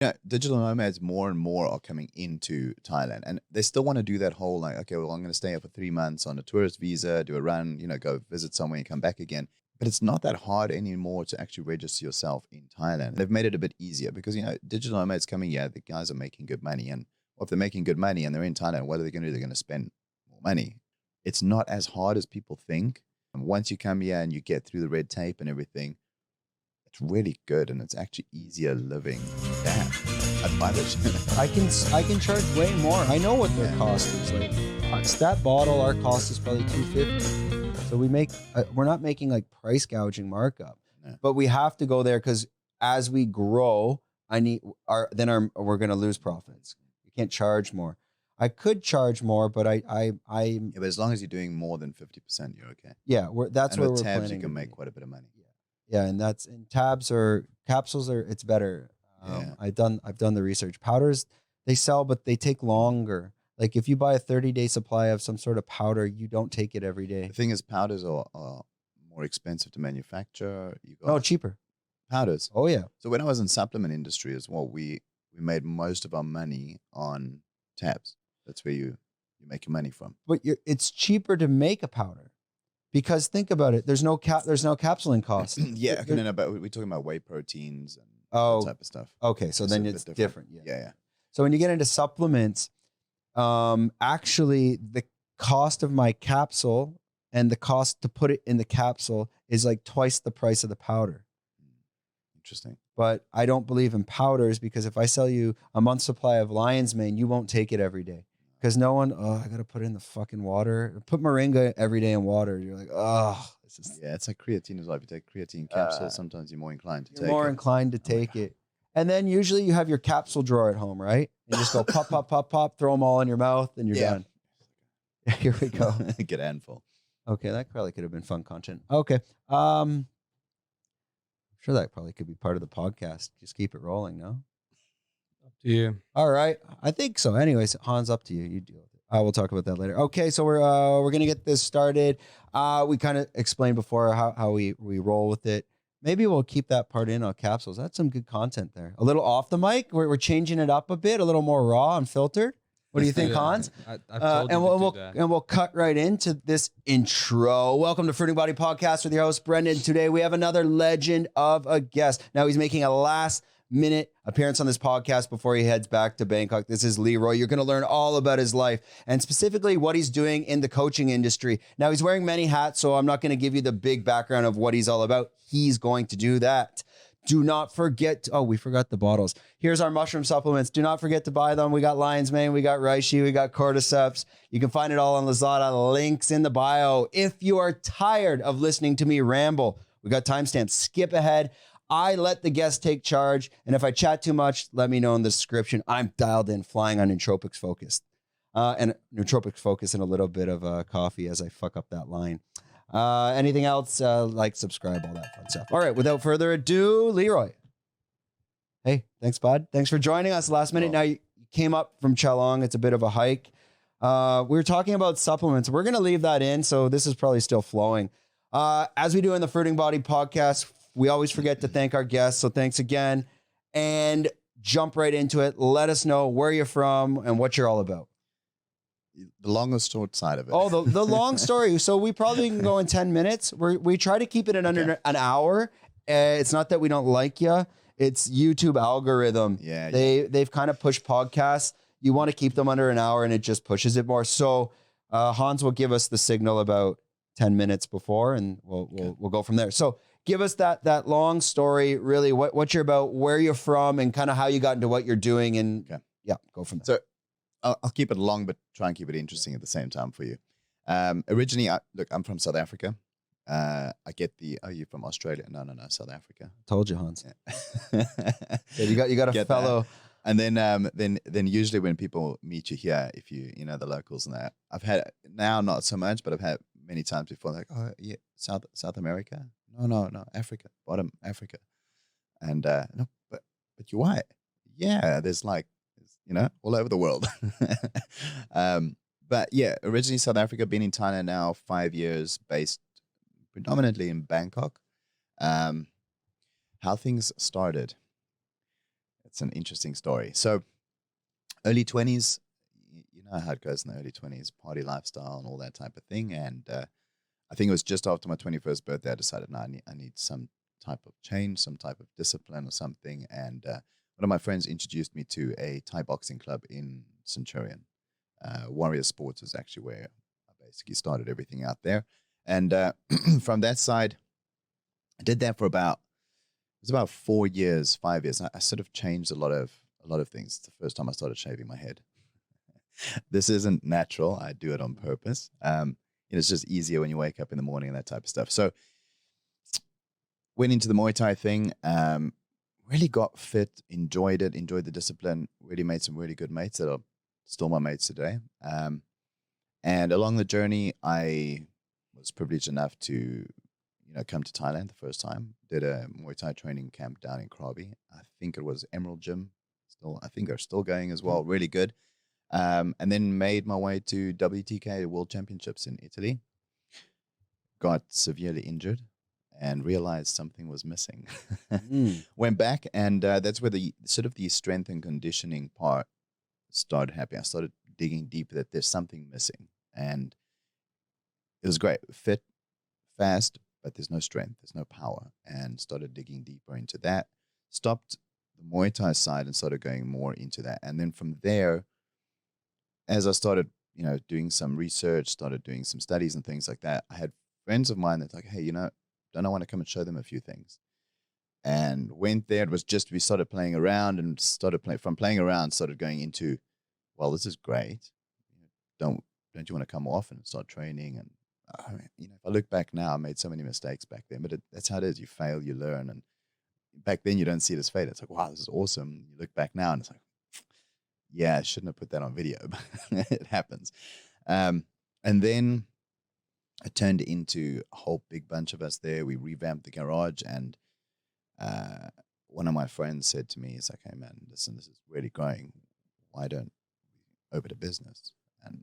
Yeah, digital nomads more and more are coming into Thailand, and they still want to do that whole like, okay, well, I'm going to stay here for 3 months on a tourist visa, do a run, go visit somewhere and come back again. But it's not that hard anymore to actually register yourself in Thailand. They've made it a bit easier because, digital nomads coming here, the guys are making good money. And well, if they're making good money and they're in Thailand, what are they going to do? They're going to spend more money. It's not as hard as people think. And once you come here and you get through the red tape and everything, it's really good, and it's actually easier living. Damn, I'd buy this. I can charge way more. I know what their cost is. Like that bottle, our cost is probably $250. So we're not making like price gouging markup, but we have to go there because as we grow, we're gonna lose profits. You can't charge more. I could charge more, but yeah, but as long as you're doing more than 50%, you're okay. Yeah, that's where we're tabs, planning. you can make quite a bit of money. Yeah, and tabs or capsules it's better. I've done the research. Powders, they sell, but they take longer. Like if you buy a 30-day supply of some sort of powder, you don't take it every day. The thing is, powders are more expensive to manufacture. Cheaper. Powders. Oh yeah. So when I was in supplement industry as well, we made most of our money on tabs. That's where you make your money from. But it's cheaper to make a powder. Because think about it, there's no capsuling cost. Yeah, but we're talking about whey proteins and that type of stuff. Okay, so then it's different. Yeah. So when you get into supplements, actually the cost of my capsule and the cost to put it in the capsule is like twice the price of the powder. Interesting. But I don't believe in powders because if I sell you a month's supply of lion's mane, you won't take it every day. Because I got to put it in the fucking water. Put moringa every day in water. You're like, Yeah, it's like creatine as well. If you take creatine capsules, sometimes you're more inclined to take it. More inclined to take it. And then usually you have your capsule drawer at home, right? And you just go pop, pop, pop, pop, throw them all in your mouth and you're done. Here we go. Get a handful. Okay, that probably could have been fun content. Okay. I'm sure that probably could be part of the podcast. Just keep it rolling, no? To you. All right. I think so. Anyways, Hans, up to you. You deal with it. We'll talk about that later. Okay, so we're gonna get this started. We kind of explained before how we roll with it. Maybe we'll keep that part in on capsules. That's some good content there. A little off the mic. We're changing it up a bit, a little more raw, unfiltered. What do you think, Hans? I've told you and we'll cut right into this intro. Welcome to Fruiting Body Podcast with your host, Brendan. Today we have another legend of a guest. Now he's making a last-minute appearance on this podcast before he heads back to Bangkok. This is Leroy. You're going to learn all about his life and specifically what he's doing in the coaching industry. Now he's wearing many hats, so I'm not going to give you the big background of what he's all about. He's going to do that. Do not forget. We forgot the bottles. Here's our mushroom supplements. Do not forget to buy them. We got lion's mane, we got reishi, we got cordyceps. You can find it all on Lazada. Links in the bio. If you are tired of listening to me ramble, we got timestamps. Skip ahead. I let the guest take charge. And if I chat too much, let me know in the description. I'm dialed in, flying on nootropics focus. And nootropics focus and a little bit of coffee as I fuck up that line. Anything else? Like, subscribe, all that fun stuff. All right, without further ado, Leroy. Hey, thanks, bud. Thanks for joining us last minute. Now, you came up from Chalong. It's a bit of a hike. We were talking about supplements. We're going to leave that in, so this is probably still flowing. As we do in the Fruiting Body podcast, we always forget to thank our guests, so thanks again. And jump right into it. Let us know where you're from and what you're all about. The long or short side of it. Oh, the long story. So we probably can go in 10 minutes. We try to keep it in under an hour. It's not that we don't like you. It's YouTube algorithm. Yeah. They've kind of pushed podcasts. You want to keep them under an hour and it just pushes it more. So Hans will give us the signal about 10 minutes before and we'll go from there. So give us that long story, really what you're about, where you're from and kind of how you got into what you're doing and go from there. So I'll keep it long, but try and keep it interesting at the same time for you. Originally, I'm from South Africa. I get you're from Australia? No, South Africa. Told you, Hans. Yeah. you got a fellow. That. And then usually when people meet you here, if you the locals and that, I've had now not so much, but I've had many times before like, oh yeah, South America. No, Africa, bottom Africa, and no, but you're white. Yeah, there's like. All over the world. But yeah, originally South Africa, been in Thailand now 5 years, based predominantly in Bangkok. How things started. it's an interesting story. So early 20s, you know how it goes in the early 20s, party lifestyle and all that type of thing. And I think it was just after my 21st birthday, I decided, no, I need some type of change, some type of discipline or something. And one of my friends introduced me to a Thai boxing club in Centurion. Warrior Sports is actually where I basically started everything out there. And from that side, I did that for about 4 years, 5 years. I sort of changed a lot of things. It's the first time I started shaving my head. This isn't natural. I do it on purpose. It's just easier when you wake up in the morning and that type of stuff. So went into the Muay Thai thing, really got fit, enjoyed it, enjoyed the discipline, really made some really good mates that are still my mates today. And along the journey, I was privileged enough to, come to Thailand the first time. Did a Muay Thai training camp down in Krabi. I think it was Emerald Gym. I think they're still going as well. Really good. And then made my way to WTK World Championships in Italy. Got severely injured and realized something was missing. Went back, and that's where the sort of the strength and conditioning part started happening. I started digging deep that there's something missing, and it was great. Fit, fast, but there's no strength, there's no power, and started digging deeper into that. Stopped the Muay Thai side and started going more into that. And then from there, as I started, doing some research, started doing some studies and things like that, I had friends of mine that's like, hey, don't I want to come and show them a few things? And went there. It was just, we started playing around and started going into, well, this is great. Don't you want to come off and start training? And I mean, if I look back now, I made so many mistakes back then, but that's how it is. You fail, you learn. And back then you don't see it as failure. It's like, wow, this is awesome. You look back now and it's like, yeah, I shouldn't have put that on video, but it happens. And then it turned into a whole big bunch of us there. We revamped the garage, and one of my friends said to me, it's like, hey man, listen, this is really growing. Why don't we open a business and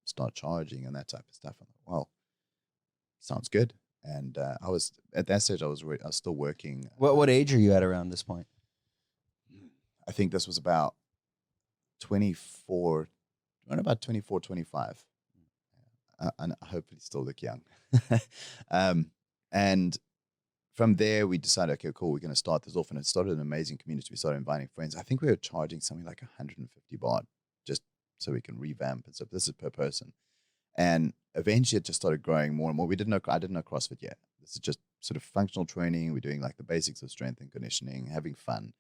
start charging and that type of stuff? I'm like, well, sounds good. And I was at that stage, I was still working. What age are you at around this point? I think this was about 24, around about 24, 25. And I hopefully still look young. And from there, we decided, okay, cool, we're going to start this off. And it started an amazing community. We started inviting friends. I think we were charging something like 150 baht just so we can revamp and stuff. This is per person. And eventually it just started growing more and more. I didn't know CrossFit yet. This is just sort of functional training. We're doing like the basics of strength and conditioning, having fun.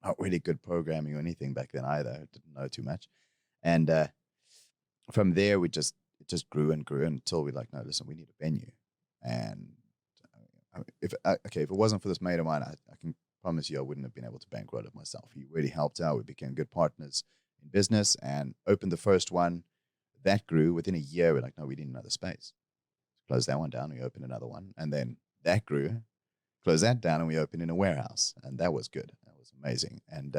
Not really good programming or anything back then either. I didn't know too much. And from there, it just grew and grew until we're like, no, listen, we need a venue. And if it wasn't for this mate of mine, I can promise you I wouldn't have been able to bankroll it myself. He really helped out. We became good partners in business and opened the first one. That grew. Within a year, we're like, no, we need another space. Closed that one down, we opened another one. And then that grew. Closed that down, and we opened in a warehouse. And that was good. That was amazing. And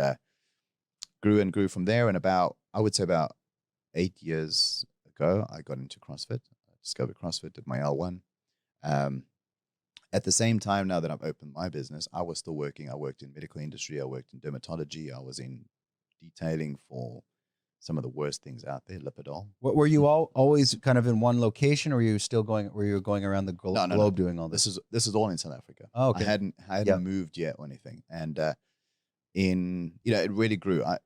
grew and grew from there. And I would say about 8 years ago, I got into CrossFit. I discovered CrossFit, did my L1. At the same time, now that I've opened my business, I was still working. I worked in medical industry. I worked in dermatology. I was in detailing for some of the worst things out there, Lipidol. What were you always kind of in one location, or were you going around the globe doing all this? This is all in South Africa. Oh, okay. I hadn't moved yet or anything. And it really grew. I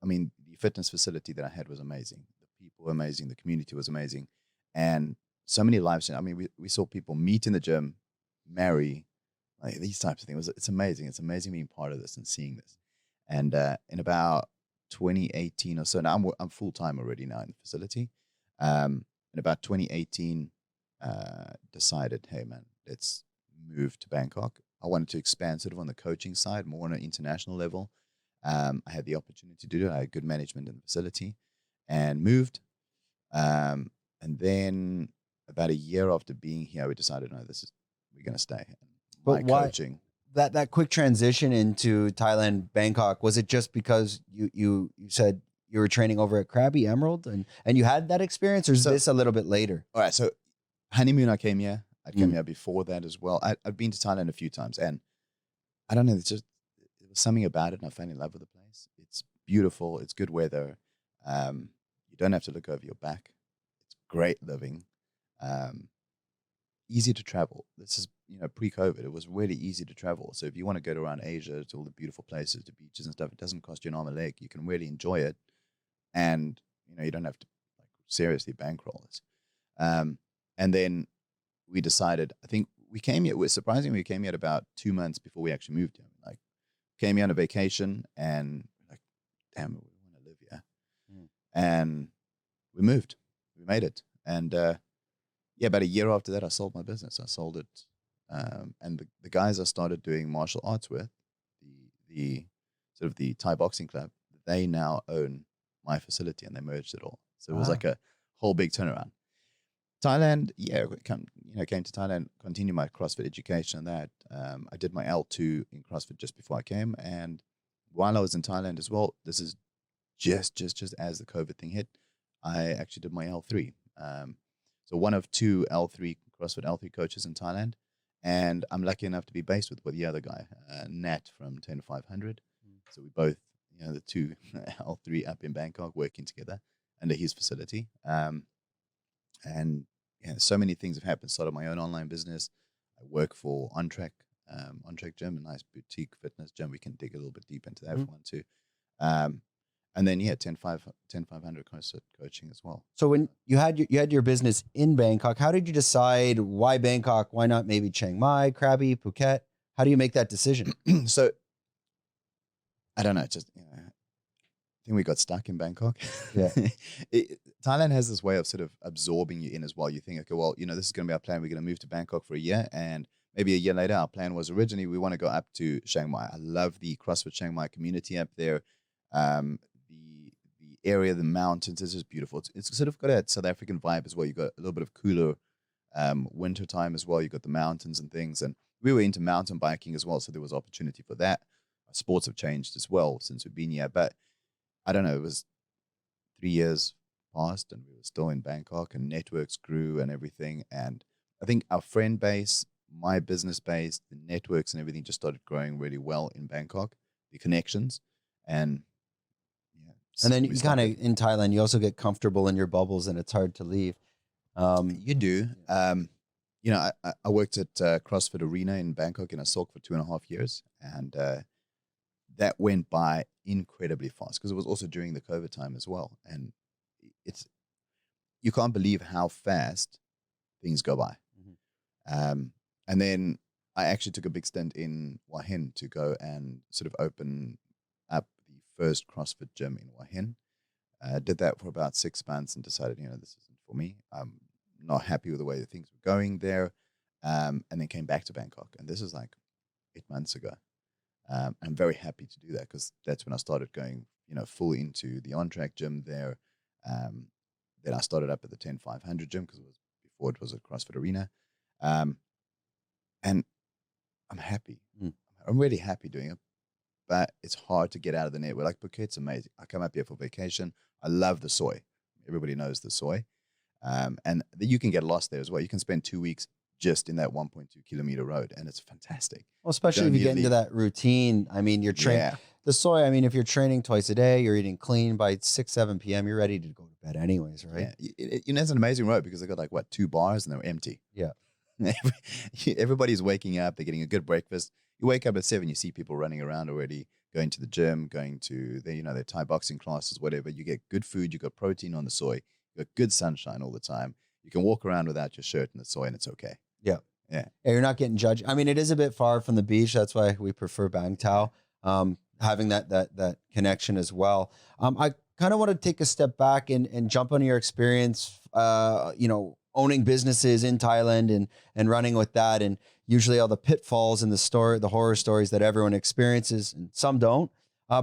mean, the fitness facility that I had was amazing. The people were amazing. The community was amazing. And so many lives. I mean, we saw people meet in the gym, marry, like these types of things. It's amazing. It's amazing being part of this and seeing this. And in about 2018 or so, now I'm full-time already now in the facility. In about 2018, decided, hey man, let's move to Bangkok. I wanted to expand sort of on the coaching side, more on an international level. I had the opportunity to do it. I had good management in the facility and moved. And then about a year after being here, we decided, no, we're going to stay. But why coaching. That quick transition into Thailand, Bangkok, was it just because you said you were training over at Krabi Emerald and you had that experience, or is this a little bit later? All right. So honeymoon, I came here. I came here before that as well. I'd been to Thailand a few times, and I don't know, it was something about it, and I fell in love with the place. It's beautiful. It's good weather. You don't have to look over your back. It's great living. Easy to travel. This is, pre-COVID, it was really easy to travel. So if you want to go around Asia to all the beautiful places, the beaches and stuff, it doesn't cost you an arm and a leg. You can really enjoy it. And, you don't have to seriously bankroll this. And then we decided, I think we came here, surprisingly, we came here about 2 months before we actually moved here. Came here on a vacation and damn it, we want to live here. And we moved. We made it. And about a year after that, I sold my business. I sold it. And the guys I started doing martial arts with, the sort of the Thai boxing club, they now own my facility, and they merged it all. So it was like a whole big turnaround. Thailand, came to Thailand, continued my CrossFit education and that. I did my L2 in CrossFit just before I came. And while I was in Thailand as well, this is just as the COVID thing hit, I actually did my L3. So one of 2 L3 CrossFit L3 coaches in Thailand. And I'm lucky enough to be based with the other guy, Nat from 10 to 500. So we both, the 2 L3 up in Bangkok working together under his facility. And so many things have happened. Started my own online business. I work for On Track Gym, a nice boutique fitness gym. We can dig a little bit deep into that if you want to. And then 10-500 CrossFit coaching as well. So when you had your business in Bangkok, how did you decide why Bangkok? Why not maybe Chiang Mai, Krabi, Phuket? How do you make that decision? So I don't know. Just I think we got stuck in Bangkok. Yeah. Thailand has this way of sort of absorbing you in as well. You think, okay, well, this is going to be our plan. We're going to move to Bangkok for a year, and maybe a year later, our plan was originally we want to go up to Chiang Mai. I love the CrossFit Chiang Mai community up there. The area, the mountains is just beautiful. It's sort of got a South African vibe as well. You got a little bit of cooler winter time as well. You got the mountains and things, and we were into mountain biking as well, so there was opportunity for that. Our sports have changed as well since we've been here, but I don't know. It was 3 years passed, and we were still in Bangkok, and networks grew and everything. And I think our friend base, my business base, the networks and everything just started growing really well in Bangkok. The connections and. And then you kind of, in Thailand, you also get comfortable in your bubbles, and it's hard to leave. You do. I worked at CrossFit Arena in Bangkok in Asok for 2.5 years. And that went by incredibly fast because it was also during the COVID time as well. And you can't believe how fast things go by. And then I actually took a big stint in Hua Hin to go and sort of open up first CrossFit gym in Hua Hin. Did that for about 6 months and decided, this isn't for me. I'm not happy with the way that things were going there. And then came back to Bangkok. And this is like 8 months ago. I'm very happy to do that because that's when I started going, full into the on-track gym there. Then I started up at the 10-500 gym because before it was a CrossFit Arena. And I'm happy. I'm really happy doing it. But it's hard to get out of the network. Like Phuket's amazing. I come up here for vacation. I love the soy. Everybody knows the soy. And you can get lost there as well. You can spend 2 weeks just in that 1.2 kilometer road, and it's fantastic. Well, especially if you get into that routine. I mean, you're training. The soy, if you're training twice a day, you're eating clean by 6-7 p.m., you're ready to go to bed anyways, right? Yeah. It's an amazing road because they got 2 bars and they're empty. Yeah. Everybody's waking up. They're getting a good breakfast. You wake up at 7, you see people running around already, going to the gym, going to their Thai boxing classes, whatever. You get good food. You got protein on the soy. You got good sunshine all the time. You can walk around without your shirt in the soy, and it's okay. Yeah. Yeah. You're not getting judged. It is a bit far from the beach. That's why we prefer Bang Tao, having that connection as well. I kind of want to take a step back and jump on your experience, owning businesses in Thailand and running with that, and usually all the pitfalls and the horror stories that everyone experiences, and some don't.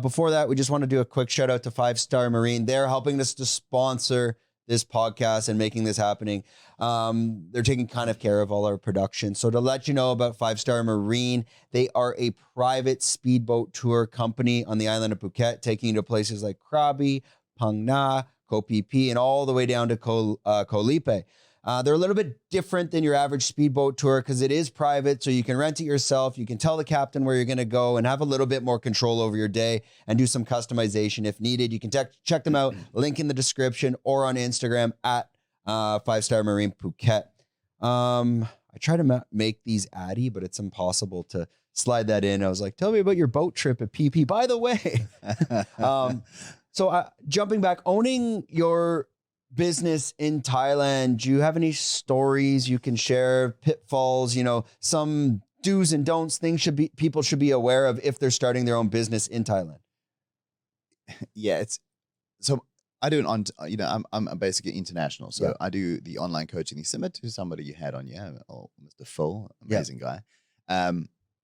Before that, we just want to do a quick shout out to 5 Star Marine. They're helping us to sponsor this podcast and making this happening. They're taking kind of care of all our production. So to let you know about 5 Star Marine, they are a private speedboat tour company on the island of Phuket, taking you to places like Krabi, Phang Nga, Koh Phi Phi, and all the way down to Koh Lipe. They're a little bit different than your average speedboat tour because it is private. So you can rent it yourself. You can tell the captain where you're going to go and have a little bit more control over your day and do some customization if needed. You can check them out. Link in the description or on Instagram at 5-Star Marine Phuket. I try to make these addy, but it's impossible to slide that in. I was like, tell me about your boat trip at PP. By the way, so jumping back, owning your business in Thailand, do you have any stories you can share, pitfalls, some do's and don'ts, things people should be aware of if they're starting their own business in Thailand? Yeah, so I do I'm basically international. So I do the online coaching, similar to somebody you had on, Mr. Phil, amazing guy.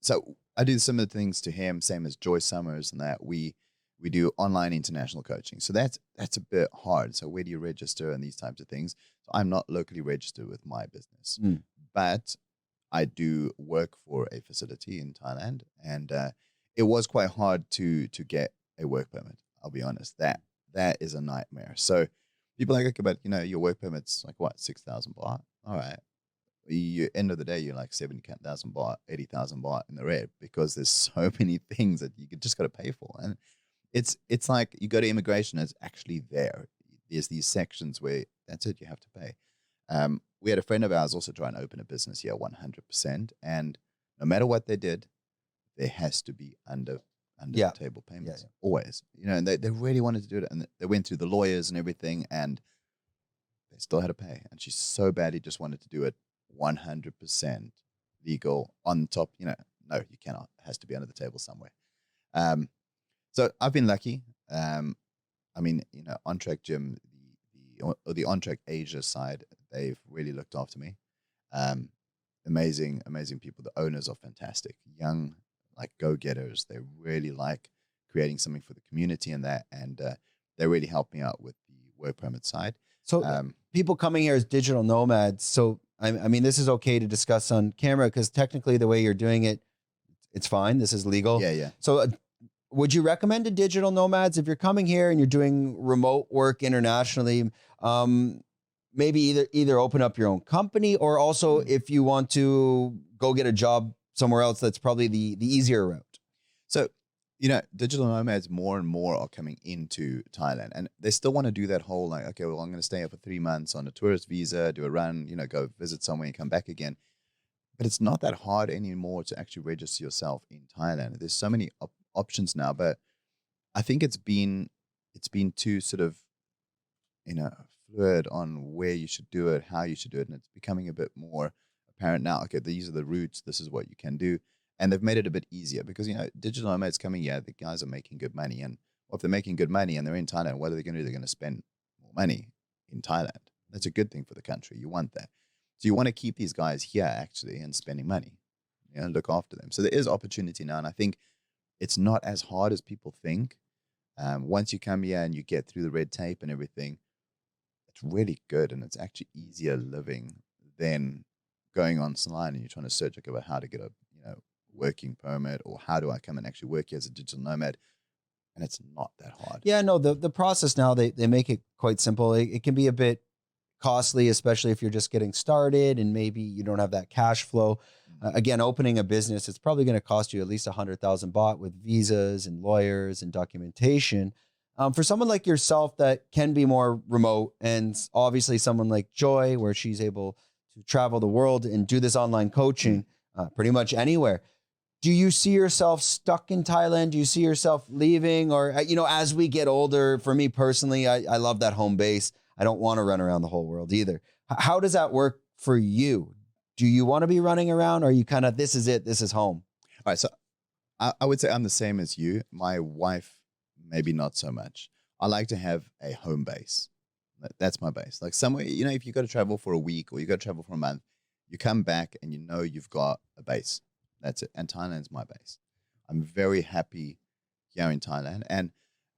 So I do similar things to him, same as Joyce Summers, and that we do online international coaching. So that's a bit hard. So where do you register and these types of things? So I'm not locally registered with my business, but I do work for a facility in Thailand, and it was quite hard to get a work permit. I'll be honest, that is a nightmare. So people are like, okay, but your work permit's like what, 6,000 baht? All right. End of the day, you're like 70,000 baht, 80,000 baht in the red because there's so many things that you just got to pay for. And it's like you go to immigration, it's actually there. There's these sections where that's it, you have to pay. We had a friend of ours also try and open a business here, 100%. And no matter what they did, there has to be under the table payments, always. And they really wanted to do it. And they went through the lawyers and everything, and they still had to pay. And she so badly just wanted to do it 100% legal on top. No, you cannot. It has to be under the table somewhere. So I've been lucky. On Track Gym, the On Track Asia side, they've really looked after me. Amazing people. The owners are fantastic. Young, like go-getters. They really like creating something for the community and that. And they really helped me out with the work permit side. So people coming here as digital nomads. So, I mean, this is okay to discuss on camera because technically the way you're doing it, it's fine. This is legal. Yeah. So would you recommend to digital nomads if you're coming here and you're doing remote work internationally, maybe either open up your own company or also if you want to go get a job somewhere else, that's probably the easier route. So, digital nomads more and more are coming into Thailand, and they still want to do that whole like, okay, well, I'm going to stay here for 3 months on a tourist visa, do a run, go visit somewhere and come back again. But it's not that hard anymore to actually register yourself in Thailand. There's so many options now, but I think it's been too sort of, fluid on where you should do it, how you should do it, and it's becoming a bit more apparent now. Okay, these are the routes. This is what you can do. And they've made it a bit easier because, digital nomads coming here, the guys are making good money. And if they're making good money and they're in Thailand, what are they going to do? They're going to spend more money in Thailand. That's a good thing for the country. You want that. So you want to keep these guys here actually and spending money, look after them. So there is opportunity now. And I think it's not as hard as people think. Once you come here and you get through the red tape and everything, it's really good. And it's actually easier living than going online and you're trying to search about how to get a working permit or how do I come and actually work here as a digital nomad, and it's not that hard. Yeah, no, the process now they make it quite simple. It can be a bit costly, especially if you're just getting started and maybe you don't have that cash flow. Again, opening a business, it's probably going to cost you at least 100,000 baht with visas and lawyers and documentation. For someone like yourself that can be more remote, and obviously someone like Joy, where she's able to travel the world and do this online coaching pretty much anywhere. Do you see yourself stuck in Thailand? Do you see yourself leaving? Or, as we get older, for me personally, I love that home base. I don't want to run around the whole world either. How does that work for you? Do you want to be running around? Or are you kind of, this is it, this is home? All right. So I would say I'm the same as you. My wife, maybe not so much. I like to have a home base. That's my base. Like somewhere, if you got to travel for a week or you got to travel for a month, you come back and you've got a base. That's it. And Thailand's my base. I'm very happy here in Thailand. And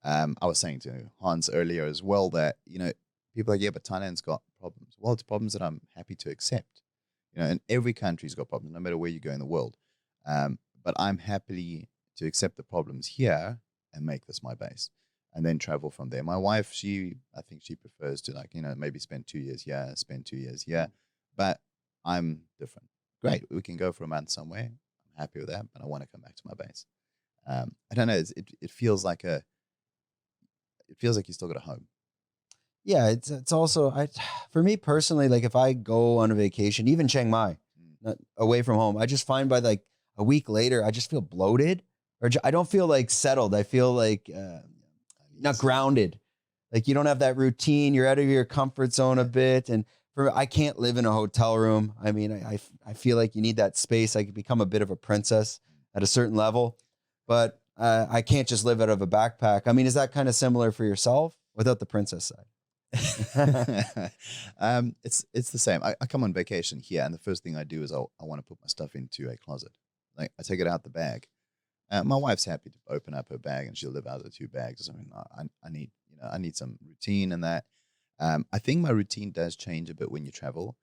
I was saying to Hans earlier as well that, people are like, yeah, but Thailand's got problems. Well, it's problems that I'm happy to accept. And every country's got problems, no matter where you go in the world. But I'm happy to accept the problems here and make this my base. and then travel from there. My wife, I think she prefers to like, maybe spend 2 years here, spend 2 years here, but I'm different. Great. We can go for a month somewhere. I'm happy with that, but I want to come back to my base. I don't know. It feels like you still got a home. Yeah, it's also for me personally, like if I go on a vacation, even Chiang Mai, not away from home, I just find by like a week later, I just feel bloated, or I don't feel like settled. I feel like not grounded. Like you don't have that routine. You're out of your comfort zone a bit, and I can't live in a hotel room. I mean, I feel like you need that space. I could become a bit of a princess at a certain level, but I can't just live out of a backpack. I mean, is that kind of similar for yourself without the princess side? It's the same. I come on vacation here, and the first thing I do is I want to put my stuff into a closet. Like I take it out the bag. My wife's happy to open up her bag, and she'll live out of the 2 bags. I mean, I need some routine in that. I think my routine does change a bit when you travel.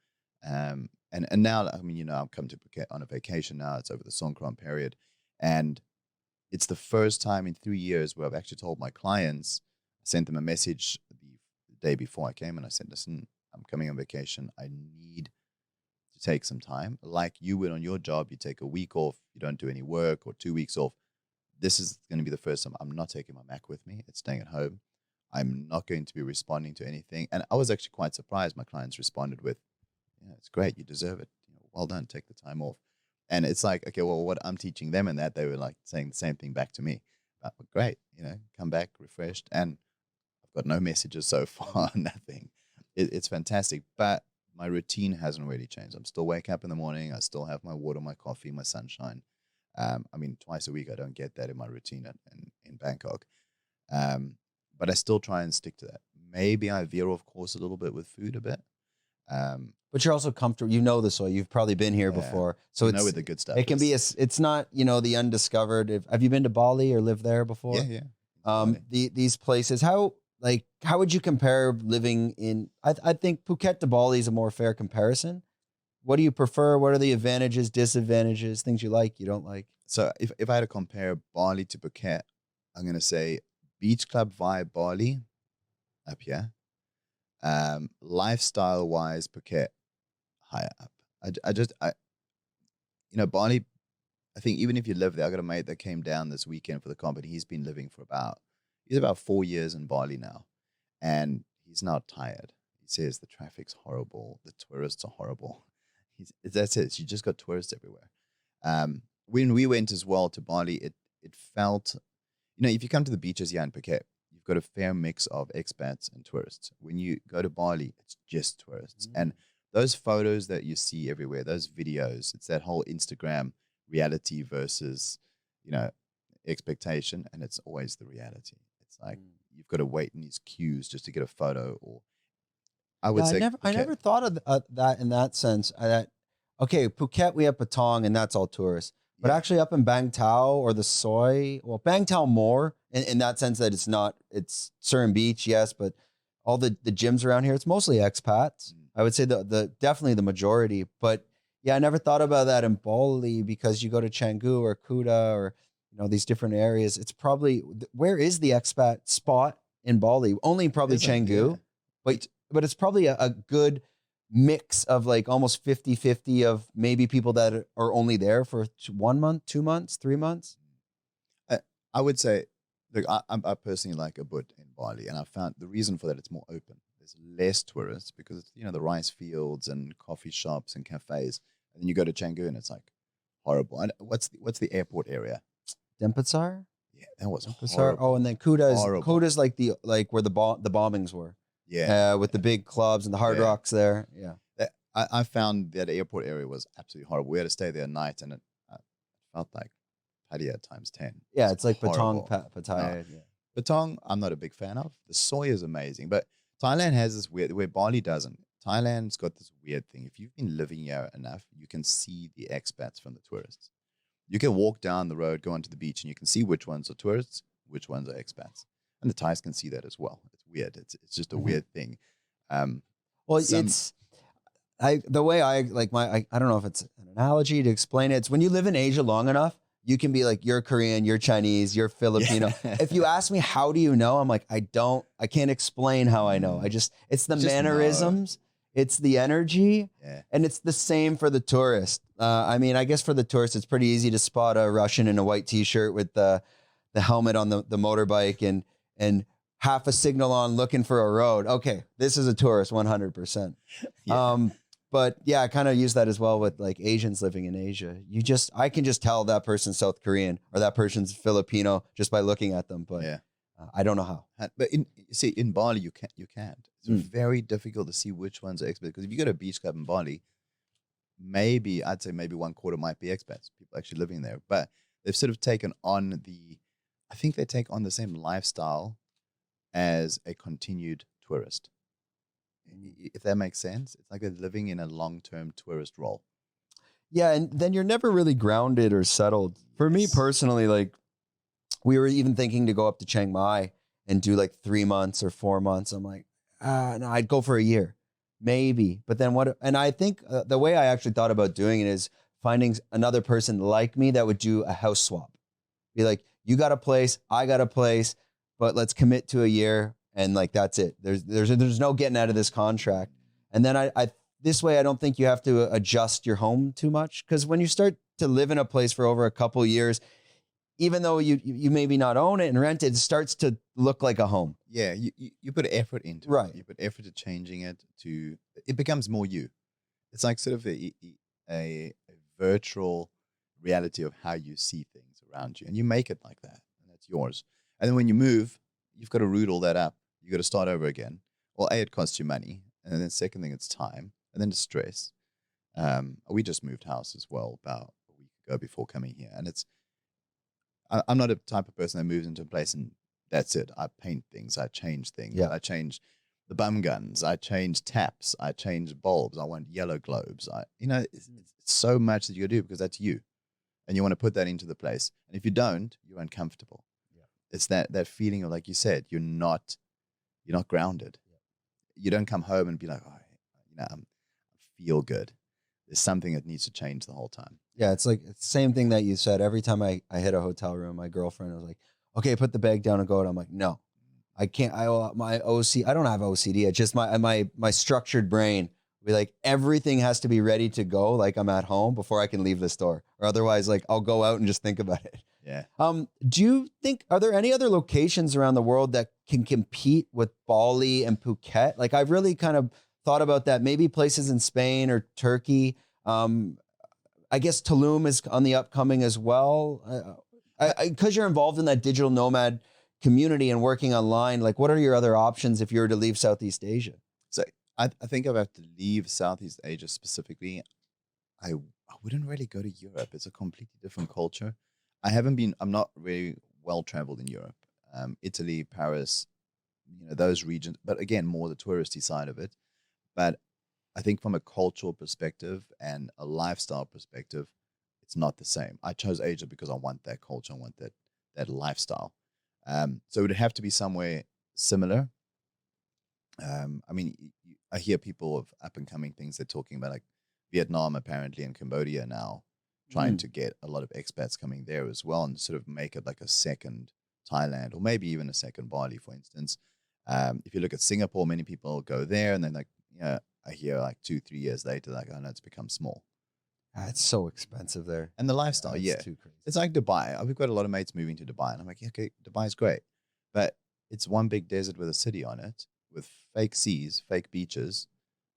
And now, I mean, I've come to Phuket on a vacation now. It's over the Songkran period, and it's the first time in 3 years where I've actually told my clients, I sent them a message the day before I came, and I said, listen, I'm coming on vacation. I need to take some time. Like you would on your job, you take a week off, you don't do any work, or 2 weeks off. This is going to be the first time I'm not taking my Mac with me. It's staying at home. I'm not going to be responding to anything. And I was actually quite surprised. My clients responded with, yeah, it's great. You deserve it. Well done. Take the time off. And it's like, okay, well, what I'm teaching them in that, they were like saying the same thing back to me. But great, come back refreshed. And I've got no messages so far, nothing. It's fantastic. But my routine hasn't really changed. I'm still wake up in the morning. I still have my water, my coffee, my sunshine. I mean, twice a week, I don't get that in my routine in Bangkok. But I still try and stick to that. Maybe I veer off course a little bit with food a bit. But you're also comfortable. You know the soil. You've probably been here before. So it's where the good stuff it can be it's not, the undiscovered. Have you been to Bali or lived there before? Yeah. These places, how would you compare living in, I think Phuket to Bali is a more fair comparison. What do you prefer? What are the advantages, disadvantages, things you like, you don't like? So if I had to compare Bali to Phuket, I'm going to say beach club vibe Bali up here. Lifestyle wise, Phuket higher up. Bali, I think even if you live there, I got a mate that came down this weekend for the company. He's been living for he's about 4 years in Bali now, and he's not tired. He says the traffic's horrible. The tourists are horrible. That's it. You just got tourists everywhere. When we went as well to Bali, it felt, if you come to the beaches here in Phuket, you've got a fair mix of expats and tourists. When you go to Bali, it's just tourists. Mm-hmm. And those photos that you see everywhere, those videos, it's that whole Instagram reality versus, expectation. And it's always the reality. It's like you've got to wait in these queues just to get a photo. Or I would say I never thought of that in that sense. Okay, Phuket, we have Patong, and that's all tourists. But actually up in Bang Tao or the Soi, well, Bang Tao more in that sense that it's Surin Beach, yes, but all the gyms around here, it's mostly expats. I would say the definitely the majority. But yeah, I never thought about that in Bali because you go to Canggu or Kuta or these different areas. It's probably, where is the expat spot in Bali? Only probably Canggu, but it's probably a good mix of like almost 50-50 of maybe people that are only there for 1 month, 2 months, 3 months. I would say, look, I personally like Ubud in Bali, and I found the reason for that, it's more open. There's less tourists because it's, the rice fields and coffee shops and cafes. And then you go to Canggu and it's like horrible. And what's the airport area? Denpasar? Yeah, that was Denpasar. horrible. Oh, and then Kuta's like where the bombings were. Yeah. With the big clubs and the hard rocks there. Yeah. I found that airport area was absolutely horrible. We had to stay there at night, and it felt like Pattaya times 10. Yeah, it's like horrible. Patong, Pattaya. No. Patong, I'm not a big fan of. The soy is amazing, but Thailand has this weird, where Bali doesn't. Thailand's got this weird thing. If you've been living here enough, you can see the expats from the tourists. You can walk down the road, go onto the beach, and you can see which ones are tourists, which ones are expats. And the Thais can see that as well. It's weird. It's just a weird thing. The way I don't know if it's an analogy to explain it. It's when you live in Asia long enough, you can be like, you're Korean, you're Chinese, you're Filipino. Yeah. If you ask me, how do you know? I'm like, I can't explain how I know. It's the Just mannerisms, it's the energy, Yeah. and it's the same for the tourist. I mean, I guess for the tourist, it's pretty easy to spot a Russian in a white t-shirt with the helmet on the motorbike and half a signal on looking for a road. Okay, this is a tourist, 100%. Yeah. But yeah, I kind of use that as well with like Asians living in Asia. I can just tell that person's South Korean or that person's Filipino just by looking at them. But Yeah. I don't know how. But in Bali, you can't. It's very difficult to see which ones are expats. Because if you go to a beach club in Bali, I'd say maybe 1/4 might be expats, people actually living there. But they've sort of taken on I think they take on the same lifestyle as a continued tourist. If that makes sense, it's like they're living in a long-term tourist role. Yeah, and then you're never really grounded or settled. For me personally, like we were even thinking to go up to Chiang Mai and do like 3 months or 4 months. I'm like, no, I'd go for a year, maybe. But then what? And I think the way I actually thought about doing it is finding another person like me that would do a house swap. Be like, you got a place, I got a place, but let's commit to a year. And like, that's it. There's no getting out of this contract. And then I this way, I don't think you have to adjust your home too much. Because when you start to live in a place for over a couple of years, even though you maybe not own it and rent it, it starts to look like a home. Yeah, you put effort into it. Right. You put effort to changing it it becomes more you. It's like sort of a virtual reality of how you see things around you. And you make it like that. And that's yours. And then when you move, you've got to root all that up. You got to start over again. Well, A, it costs you money. And then second thing, it's time. And then it's stress. We just moved house as well about a week ago before coming here. And I'm not a type of person that moves into a place and that's it. I paint things. I change things. Yeah. I change the bum guns. I change taps. I change bulbs. I want yellow globes. It's so much that you do because that's you. And you want to put that into the place. And if you don't, you're uncomfortable. Yeah. It's that feeling of, like you said, you're not grounded. Yeah. You don't come home and be like, I feel good. There's something that needs to change the whole time. Yeah, it's like it's the same thing that you said. Every time I hit a hotel room, my girlfriend was like, okay, put the bag down and go out. I'm like, no, I can't. I don't have OCD. It's just my structured brain be like, everything has to be ready to go, like I'm at home before I can leave the store. Or otherwise, like I'll go out and just think about it. Yeah. Do you think, are there any other locations around the world that can compete with Bali and Phuket? Like I've really kind of thought about that. Maybe places in Spain or Turkey. I guess Tulum is on the upcoming as well. Because you're involved in that digital nomad community and working online, like what are your other options if you were to leave Southeast Asia? So I think I have to leave Southeast Asia specifically. I wouldn't really go to Europe. It's a completely different culture. I'm not really well traveled in Europe. Italy, Paris, those regions, but again, more the touristy side of it. But I think from a cultural perspective and a lifestyle perspective, it's not the same. I chose Asia because I want that culture. I want that lifestyle. So it would have to be somewhere similar. I hear people of up and coming things they're talking about, like Vietnam apparently and Cambodia now, trying to get a lot of expats coming there as well and sort of make it like a second Thailand or maybe even a second Bali, for instance. If you look at Singapore, many people go there and then I hear like 2-3 years later, like, oh no, it's become small. It's so expensive there. And the lifestyle, it's too crazy. It's like Dubai. We've got a lot of mates moving to Dubai. And I'm like, okay, Dubai's great. But it's one big desert with a city on it with fake seas, fake beaches.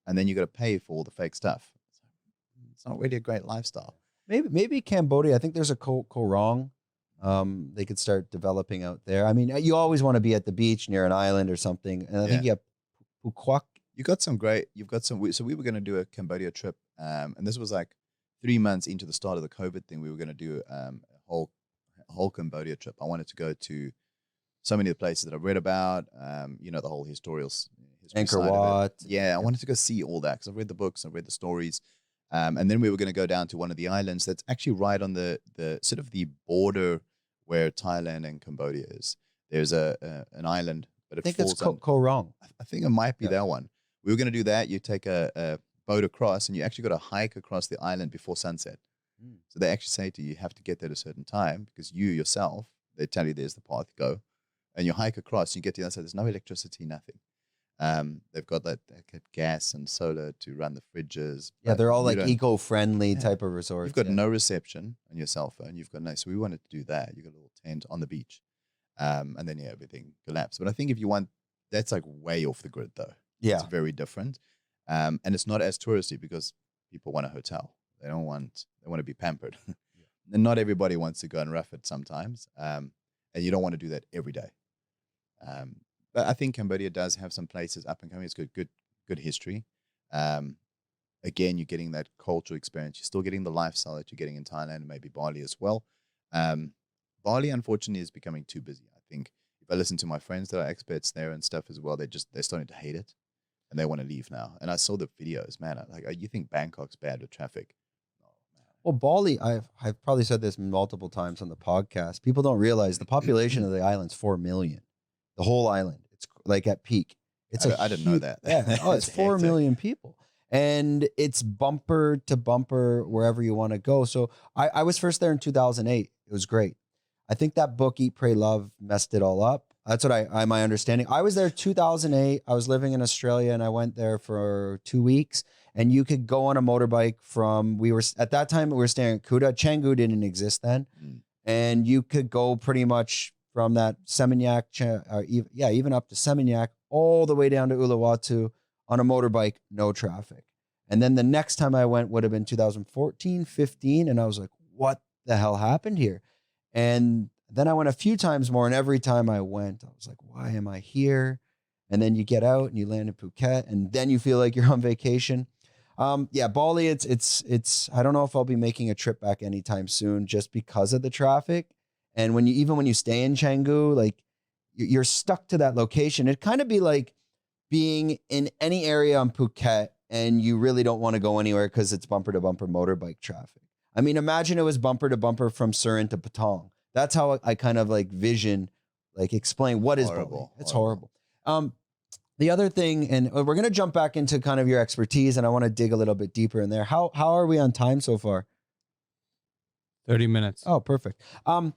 And then you got to pay for all the fake stuff. It's not really a great lifestyle. Maybe Cambodia. I think there's a Koh Rong. They could start developing out there. I mean, you always want to be at the beach near an island or something. And I think you have Phuket. So we were going to do a Cambodia trip. And this was like 3 months into the start of the COVID thing. We were going to do a whole Cambodia trip. I wanted to go to so many of the places that I've read about, the whole history Angkor Wat. Yeah, I wanted to go see all that because I've read the books, I've read the stories. And then we were going to go down to one of the islands that's actually right on the sort of the border where Thailand and Cambodia is. There's an island, but I think it's Koh Rong. I think it might be that one. We were going to do that. You take a boat across and you actually got to hike across the island before sunset. So they actually say to you, you have to get there at a certain time because you yourself, they tell you there's the path, go. And you hike across, you get to the other side, there's no electricity, nothing. They've got gas and solar to run the fridges. Yeah, they're all like eco-friendly type of resorts. You've got no reception on your cell phone. You've got no, so we wanted to do that. You've got a little tent on the beach. And then everything collapsed. But I think if you want, that's like way off the grid though. Yeah. It's very different. And it's not as touristy because people want a hotel. They want to be pampered. And not everybody wants to go and rough it sometimes. And you don't want to do that every day. But I think Cambodia does have some places up and coming. It's good history. Again, you're getting that cultural experience. You're still getting the lifestyle that you're getting in Thailand and maybe Bali as well. Bali, unfortunately, is becoming too busy. I think if I listen to my friends that are expats there and stuff as well, they're starting to hate it and they want to leave now. And I saw the videos, man. You think Bangkok's bad with traffic? Well, Bali, I've probably said this multiple times on the podcast. People don't realize the population of the island's 4 million. The whole island. It's like at peak. I didn't know that. Yeah. Oh, it's 4 million people. And it's bumper to bumper wherever you want to go. So I was first there in 2008. It was great. I think that book, Eat, Pray, Love, messed it all up. That's what my understanding. I was there 2008. I was living in Australia and I went there for 2 weeks. And you could go on a motorbike at that time, we were staying at Kuta. Canggu didn't exist then. And you could go pretty much from that Seminyak, even up to Seminyak, all the way down to Uluwatu on a motorbike, no traffic. And then the next time I went would have been 2014, 15. And I was like, what the hell happened here? And then I went a few times more. And every time I went, I was like, why am I here? And then you get out and you land in Phuket and then you feel like you're on vacation. Bali, it's, I don't know if I'll be making a trip back anytime soon just because of the traffic. And when you stay in Canggu, like you're stuck to that location. It'd kind of be like being in any area on Phuket and you really don't want to go anywhere because it's bumper to bumper motorbike traffic. I mean, imagine it was bumper to bumper from Surin to Patong. That's how I kind of explain what is Bali. It's horrible. The other thing, and we're going to jump back into kind of your expertise, and I want to dig a little bit deeper in there. How are we on time so far? 30 minutes. Oh, perfect. The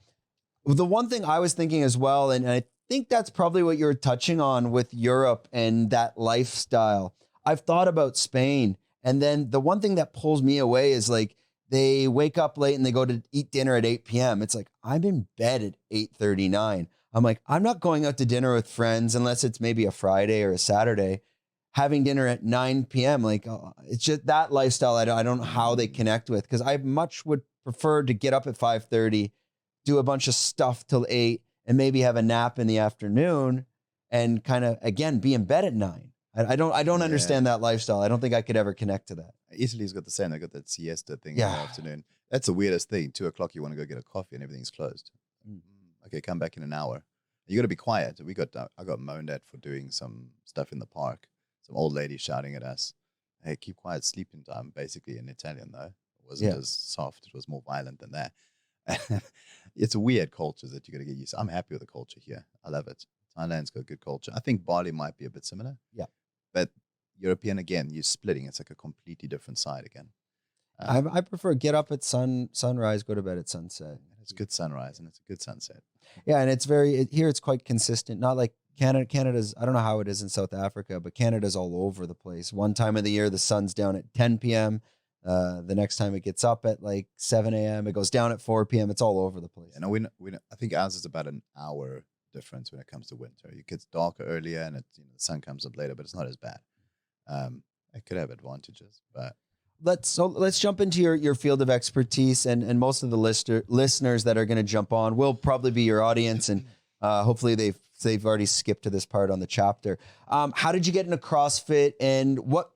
one thing I was thinking as well, and I think that's probably what you're touching on with Europe and that lifestyle. I've thought about Spain, and then the one thing that pulls me away is like they wake up late and they go to eat dinner at 8 p.m. It's like I'm in bed at 8:39. I'm like, I'm not going out to dinner with friends unless it's maybe a Friday or a Saturday, having dinner at 9 p.m. Like, it's just that lifestyle. I don't know how they connect with, because I much would prefer to get up at 5:30, do a bunch of stuff till 8, and maybe have a nap in the afternoon and kind of, again, be in bed at 9. I don't understand that lifestyle. I don't think I could ever connect to that. Italy's got the same. They got that siesta thing in the afternoon. That's the weirdest thing. 2 o'clock, you want to go get a coffee and everything's closed. Okay, come back in an hour. You got to be quiet. I got moaned at for doing some stuff in the park. Some old lady shouting at us, "Hey, keep quiet, sleeping time." Basically in Italian, though, it wasn't as soft. It was more violent than that. It's a weird culture that you got to get used to. I'm happy with the culture here. I love it. Thailand's got good culture. I think Bali might be a bit similar. Yeah, but European, again, you're splitting. It's like a completely different side again. I prefer get up at sunrise, go to bed at sunset. It's a good sunrise and it's a good sunset. Yeah, and it's here it's quite consistent. Not like Canada. Canada's, I don't know how it is in South Africa, but Canada's all over the place. One time of the year, the sun's down at 10 p.m. The next time it gets up at like 7 a.m. It goes down at 4 p.m. It's all over the place. And I think ours is about an hour difference when it comes to winter. It gets darker earlier and the sun comes up later, but it's not as bad. It could have advantages, but let's jump into your field of expertise, and most of the listeners that are going to jump on will probably be your audience, and hopefully they've already skipped to this part on the chapter. How did you get into CrossFit, and what?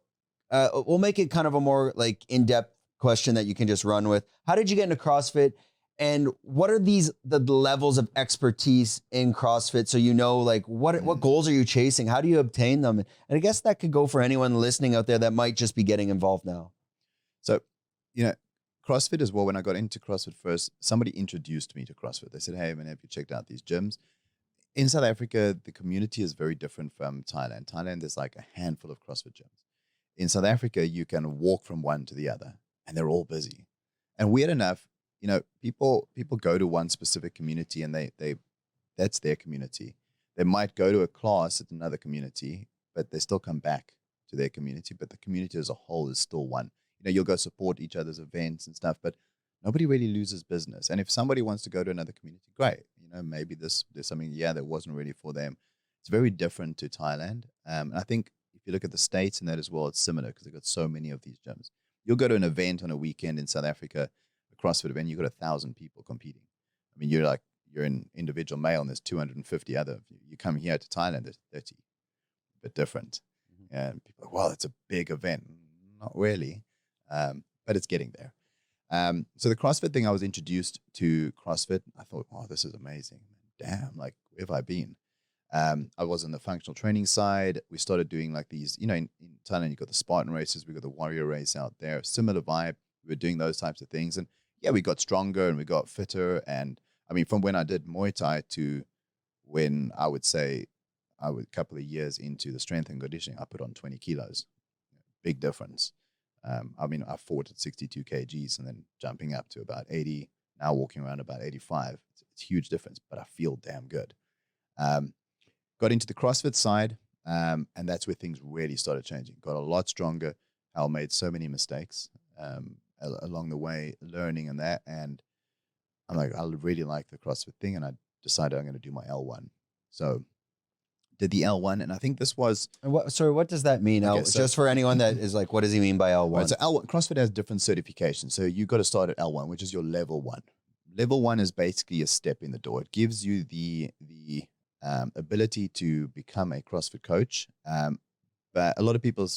We'll make it kind of a more like in-depth question that you can just run with. How did you get into CrossFit, and what are the levels of expertise in CrossFit? So like what goals are you chasing? How do you obtain them? And I guess that could go for anyone listening out there that might just be getting involved now. So, CrossFit as well, when I got into CrossFit first, somebody introduced me to CrossFit. They said, "Hey, man, have you checked out these gyms?" In South Africa, the community is very different from Thailand. Thailand, there's like a handful of CrossFit gyms. In South Africa, you can walk from one to the other, and they're all busy. And weird enough, people go to one specific community and they that's their community. They might go to a class at another community, but they still come back to their community. But the community as a whole is still one. You'll go support each other's events and stuff, but nobody really loses business. And if somebody wants to go to another community, great. Maybe there's something, that wasn't really for them. It's very different to Thailand. And I think if you look at the States and that as well, it's similar because they've got so many of these gyms. You'll go to an event on a weekend in South Africa, a CrossFit event, you've got 1,000 people competing. I mean, you're an individual male and there's 250 other. You come here to Thailand, there's 30. A bit different. Mm-hmm. And people are like, well, it's a big event. Not really, but it's getting there. So the CrossFit thing, I was introduced to CrossFit. I thought, oh, this is amazing. Damn, like, where have I been? I was on the functional training side. We started doing like these, in Thailand, you got the Spartan races. We got the warrior race out there, similar vibe. We were doing those types of things. And we got stronger and we got fitter. And I mean, from when I did Muay Thai to when I would say a couple of years into the strength and conditioning, I put on 20 kilos. Big difference. I mean, I fought at 62 kgs and then jumping up to about 80, now walking around about 85. It's a huge difference, but I feel damn good. Got into the CrossFit side, and that's where things really started changing. Got a lot stronger. Hal made so many mistakes along the way, learning and that. And I'm like, I really like the CrossFit thing, and I decided I'm going to do my L1. So did the L1, and I think this was... What does that mean? Okay, just for anyone that is like, what does he mean by L1? Right, so L1, CrossFit has different certifications. So you got to start at L1, which is your level 1. Level 1 is basically a step in the door. It gives you the ability to become a CrossFit coach. But a lot of people,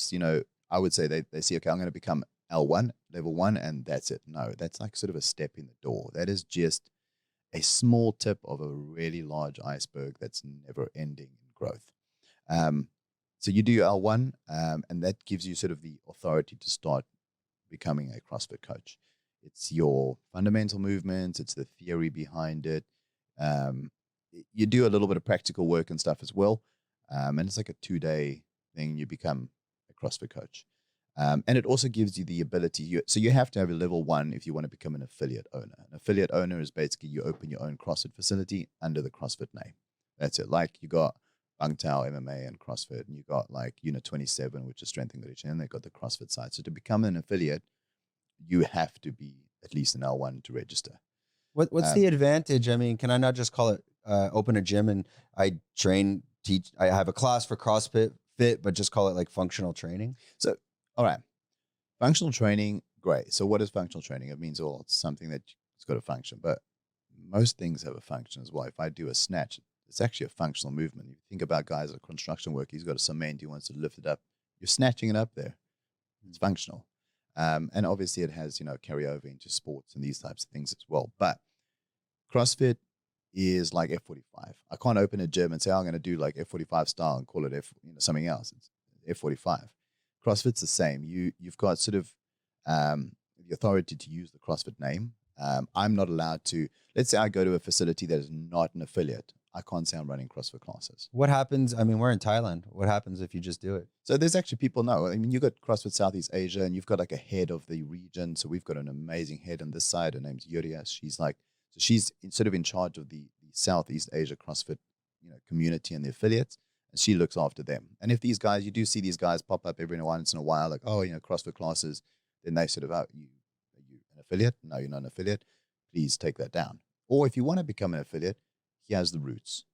I would say they see, okay, I'm going to become L1, level 1, and that's it. No, that's like sort of a step in the door. That is just a small tip of a really large iceberg that's never ending in growth. So you do your L1, and that gives you sort of the authority to start becoming a CrossFit coach. It's your fundamental movements. It's the theory behind it. You do a little bit of practical work and stuff as well. And it's like a 2-day thing. You become a CrossFit coach. And it also gives you the ability. So you have to have a level 1 if you want to become an affiliate owner. An affiliate owner is basically you open your own CrossFit facility under the CrossFit name. That's it. Like you got Bang Tao, MMA, and CrossFit, and you got like Unit 27, which is strength and conditioning, and they got the CrossFit side. So to become an affiliate, you have to be at least an L1 to register. What's the advantage? I mean, can I not just call it open a gym and I train, teach? I have a class for CrossFit Fit, but just call it like functional training. So, all right, functional training, great. So what is functional training? It means it's something that it's got a function, but most things have a function as well. If I do a snatch, it's actually a functional movement. You think about guys at construction work, he's got a cement, he wants to lift it up. You're snatching it up there. It's functional. And obviously it has, carryover into sports and these types of things as well. But CrossFit is like F45. I can't open a gym and say, I'm going to do like F45 style and call it something else. It's F45. CrossFit's the same. You've got sort of the authority to use the CrossFit name. I'm not allowed to, let's say I go to a facility that is not an affiliate. I can't say I'm running CrossFit classes. What happens? I mean, we're in Thailand. What happens if you just do it? So there's actually people know. I mean, you've got CrossFit Southeast Asia and you've got like a head of the region. So we've got an amazing head on this side. Her name's Yuria. She's sort of in charge of the Southeast Asia CrossFit community and the affiliates. And she looks after them. And if these guys, you do see these guys pop up every once in a while, like, CrossFit classes, then they sort of, are you an affiliate? No, you're not an affiliate. Please take that down. Or if you want to become an affiliate, he has the routes.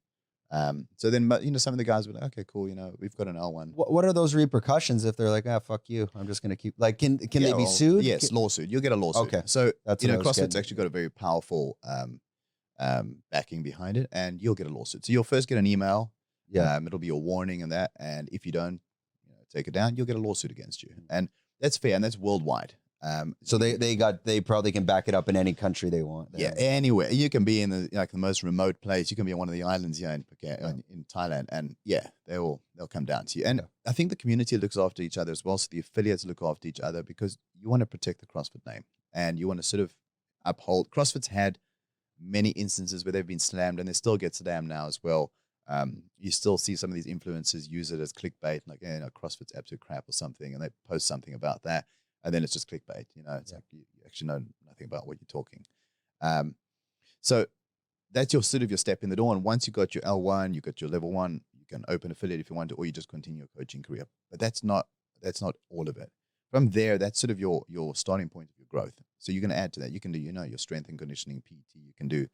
So then, some of the guys were like, okay, cool. We've got an L1. What are those reportions if they're like, fuck you, I'm just going to keep like, can they be sued? Yes, lawsuit. You'll get a lawsuit. Okay. So, that's CrossFit's actually got a very powerful backing behind it, and you'll get a lawsuit. So you'll first get an email. Yeah. It'll be a warning and that. And if you don't take it down, you'll get a lawsuit against you. And that's fair. And that's worldwide. So they probably can back it up in any country they want. Yeah, anywhere. You can be in the most remote place. You can be on one of the islands here in Phuket, in Thailand, and they'll come down to you. And I think the community looks after each other as well. So the affiliates look after each other because you want to protect the CrossFit name and you want to sort of uphold. CrossFit's had many instances where they've been slammed, and they still get slammed now as well. You still see some of these influencers use it as clickbait, like CrossFit's absolute crap or something, and they post something about that. And then it's just clickbait, It's like you actually know nothing nothing about what you're talking. So that's your sort of your step in the door. And once you got your L1, you got your level 1, you can open affiliate if you want to, or you just continue your coaching career. But that's not all of it. From there, that's sort of your starting point of your growth. So you're going to add to that. You can do, your strength and conditioning PT. You can do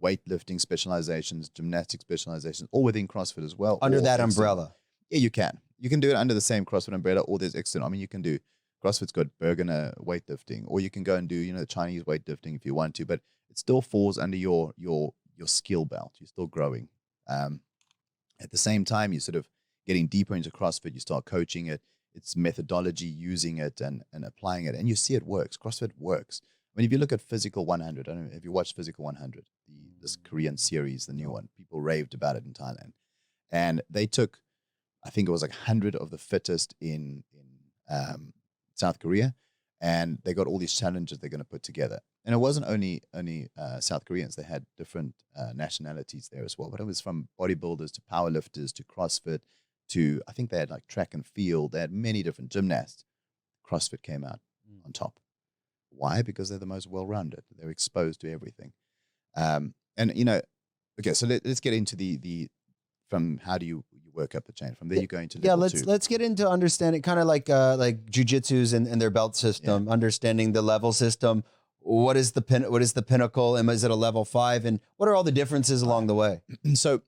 weightlifting specializations, gymnastics specializations, all within CrossFit as well. Under that umbrella. Yeah, you can. You can do it under the same CrossFit umbrella, or there's external. I mean, you can do, CrossFit's got Bergener weightlifting, or you can go and do, the Chinese weightlifting if you want to, but it still falls under your skill belt. You're still growing. At the same time, you're sort of getting deeper into CrossFit. You start coaching it. It's methodology, using it and applying it. And you see it works. CrossFit works. I mean, if you look at Physical 100, I don't know if you watched Physical 100, this Korean series, the new one, people raved about it in Thailand. And they took, I think it was like 100 of the fittest in South Korea, and they got all these challenges they're going to put together. And it wasn't only South Koreans. They had different nationalities there as well. But it was from bodybuilders to powerlifters to CrossFit to, I think they had like track and field. They had many different gymnasts. CrossFit came out on top. Why? Because they're the most well-rounded. They're exposed to everything. Okay, so let's get into the from how do you work up the chain. From there, you go into level two. Let's get into understanding, kind of like jujitsu's and their belt system, understanding the level system. What is the pinnacle, and is it a level 5? And what are all the differences along the way? So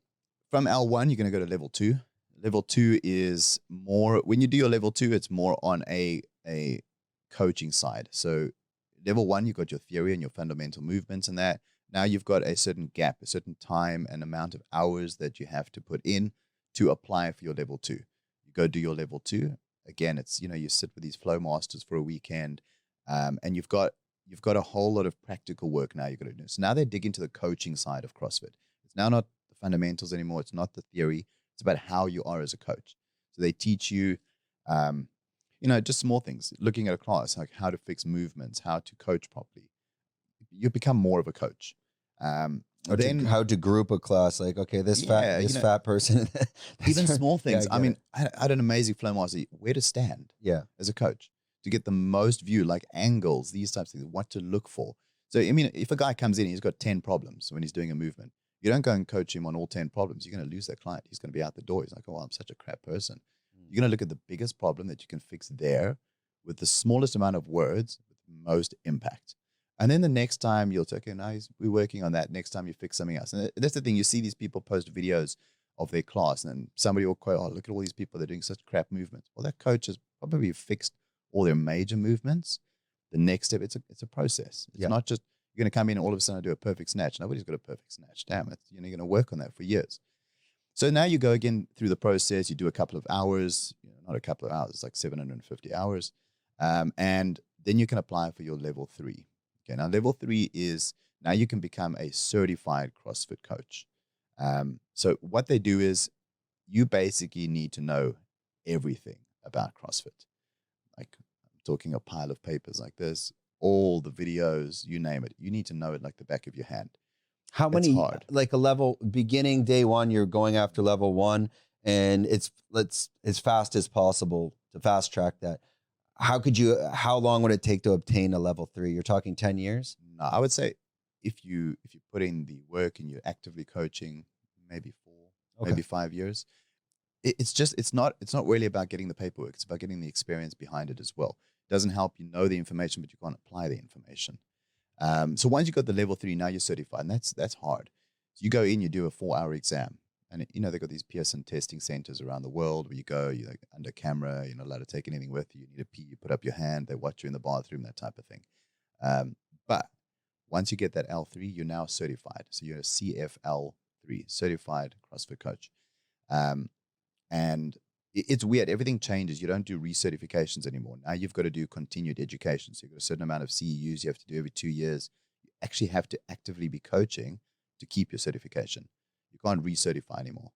from L1, you're going to go to level 2. Level 2 is more, when you do your level 2, it's more on a coaching side. So level 1, you've got your theory and your fundamental movements and that. Now you've got a certain gap, a certain time and amount of hours that you have to put in to apply for your level 2. You go do your level 2. Again, it's, you sit with these flow masters for a weekend, and you've got a whole lot of practical work now you've got to do. So now they dig into the coaching side of CrossFit. It's now not the fundamentals anymore. It's not the theory. It's about how you are as a coach. So they teach you, just small things, looking at a class, like how to fix movements, how to coach properly. You become more of a coach. How to group a class, like, okay, this fat person. Even small things. I mean, I had an amazing flow master, where to stand as a coach to get the most view, like angles, these types of things, what to look for. So, I mean, if a guy comes in, he's got 10 problems when he's doing a movement. You don't go and coach him on all 10 problems. You're going to lose that client. He's going to be out the door. He's like, oh, I'm such a crap person. You're going to look at the biggest problem that you can fix there with the smallest amount of words with the most impact. And then the next time you'll say, okay, now we're working on that. Next time you fix something else. And that's the thing. You see these people post videos of their class, and then somebody will quote, oh, look at all these people. They're doing such crap movements. Well, that coach has probably fixed all their major movements. The next step, it's a process. It's not just, you're going to come in and all of a sudden do a perfect snatch. Nobody's got a perfect snatch. Damn it. You're going to work on that for years. So now you go again through the process. You do a couple of hours, not a couple of hours, it's like 750 hours. And then you can apply for your level 3. Okay, now level 3 is, now you can become a certified CrossFit coach. So what they do is, you basically need to know everything about CrossFit. Like, I'm talking a pile of papers like this, all the videos, you name it. You need to know it like the back of your hand. How many, hard. Like a level, beginning day 1, you're going after level 1, and it's as fast as possible to fast track that. How long would it take to obtain a level 3? You're talking 10 years? No, I would say if you put in the work and you're actively coaching, maybe 4, maybe 5 years. It's not really about getting the paperwork. It's about getting the experience behind it as well. It doesn't help you know the information, but you can't apply the information. So once you got the level 3, now you're certified, and that's hard. So you go in, you do a 4-hour exam. And they've got these Pearson testing centers around the world where you go, you're like under camera, you're not allowed to take anything with you. You need a pee, you put up your hand, they watch you in the bathroom, that type of thing. But once you get that L3, you're now certified. So you're a CFL3, certified CrossFit coach. And it's weird. Everything changes. You don't do recertifications anymore. Now you've got to do continued education. So you've got a certain amount of CEUs you have to do every 2 years. You actually have to actively be coaching to keep your certification. You can't recertify anymore,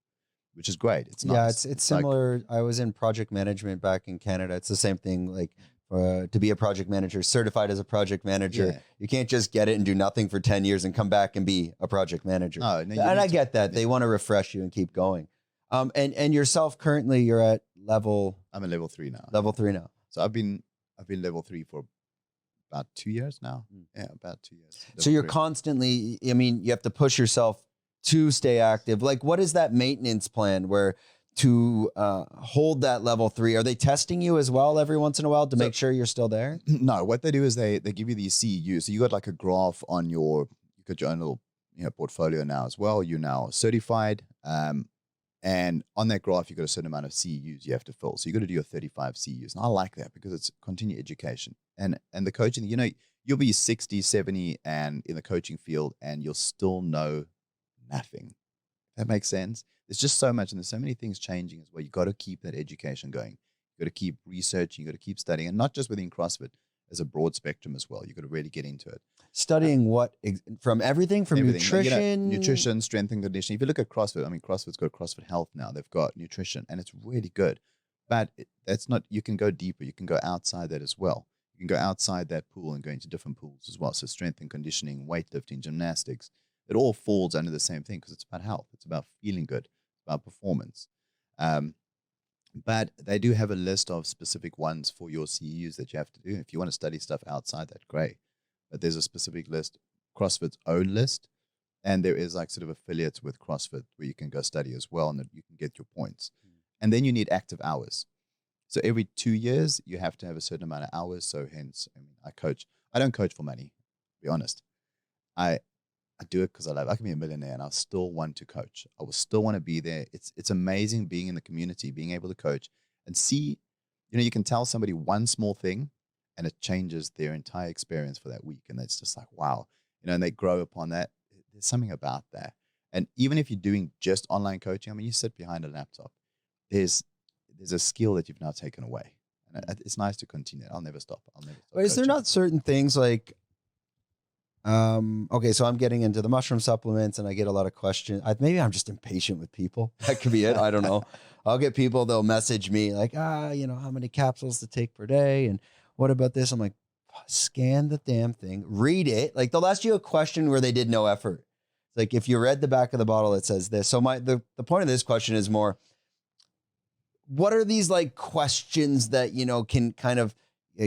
which is great. It's nice. Yeah, it's similar. I was in project management back in Canada. It's the same thing. Like to be a project manager, certified as a project manager, you can't just get it and do nothing for 10 years and come back and be a project manager. No, and I get that. They want to refresh you and keep going. And yourself, currently, you're at level. I'm at level 3 now. Level 3 now. So I've been level 3 for about 2 years now. Mm. Yeah, about 2 years. So you're Level 3. constantly, I mean, you have to push yourself to stay active. Like, what is that maintenance plan where to hold that level 3? Are they testing you as well every once in a while to make sure you're still there? No, what they do is they give you these CEUs. So you got like a graph on you got your own little portfolio now as well. You're now certified. And on that graph, you got a certain amount of CEUs you have to fill. So you got to do your 35 CEUs. And I like that because it's continued education. And the coaching, you'll be 60, 70 and in the coaching field and you'll still know nothing. That makes sense. There's just so much and there's so many things changing as well. You got to keep that education going. You got to keep researching. You got to keep studying, and not just within CrossFit, as a broad spectrum as well. You got to really get into it. Studying what from everything nutrition, nutrition, strength and conditioning. If you look at CrossFit, I mean, CrossFit's got CrossFit Health now. They've got nutrition, and it's really good. But that's not. You can go deeper. You can go outside that as well. You can go outside that pool and go into different pools as well. So strength and conditioning, weightlifting, gymnastics. It all falls under the same thing because it's about health. It's about feeling good. It's about performance. But they do have a list of specific ones for your CEUs that you have to do. If you want to study stuff outside that, great. But there's a specific list, CrossFit's own list, and there is like sort of affiliates with CrossFit where you can go study as well, and that you can get your points. And then you need active hours. So every 2 years, you have to have a certain amount of hours. So hence, I mean, I don't coach for money, to be honest. I do it because I love it. I can be a millionaire and I still want to coach. I will still want to be there. It's amazing being in the community, being able to coach and see, you can tell somebody one small thing and it changes their entire experience for that week. And it's just like, wow, and they grow upon that. There's something about that. And even if you're doing just online coaching, I mean, you sit behind a laptop, there's a skill that you've now taken away. And it's nice to continue. I'll never stop. But is there not certain things like, okay, so I'm getting into the mushroom supplements and I get a lot of questions. Maybe I'm just impatient with people. That could be it. I don't know. I'll get people, they'll message me like, how many capsules to take per day? And what about this? I'm like, scan the damn thing, read it. Like they'll ask you a question where they did no effort. Like if you read the back of the bottle, it says this. So the point of this question is more, what are these like questions that, can kind of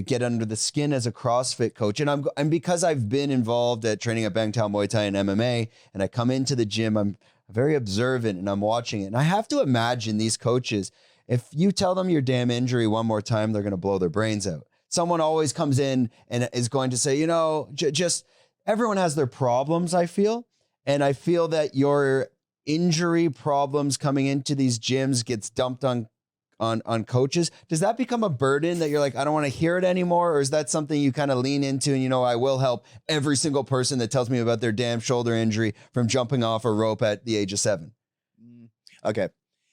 get under the skin as a CrossFit coach? And because I've been involved at training at Bangtao Muay Thai and MMA, and I come into the gym, I'm very observant and I'm watching it. And I have to imagine these coaches, if you tell them your damn injury one more time, they're going to blow their brains out. Someone always comes in and is going to say, just everyone has their problems, I feel. And I feel that your injury problems coming into these gyms gets dumped on coaches. Does that become a burden that you're like, I don't want to hear it anymore? Or is that something you kind of lean into and, I will help every single person that tells me about their damn shoulder injury from jumping off a rope at the age of 7? Okay.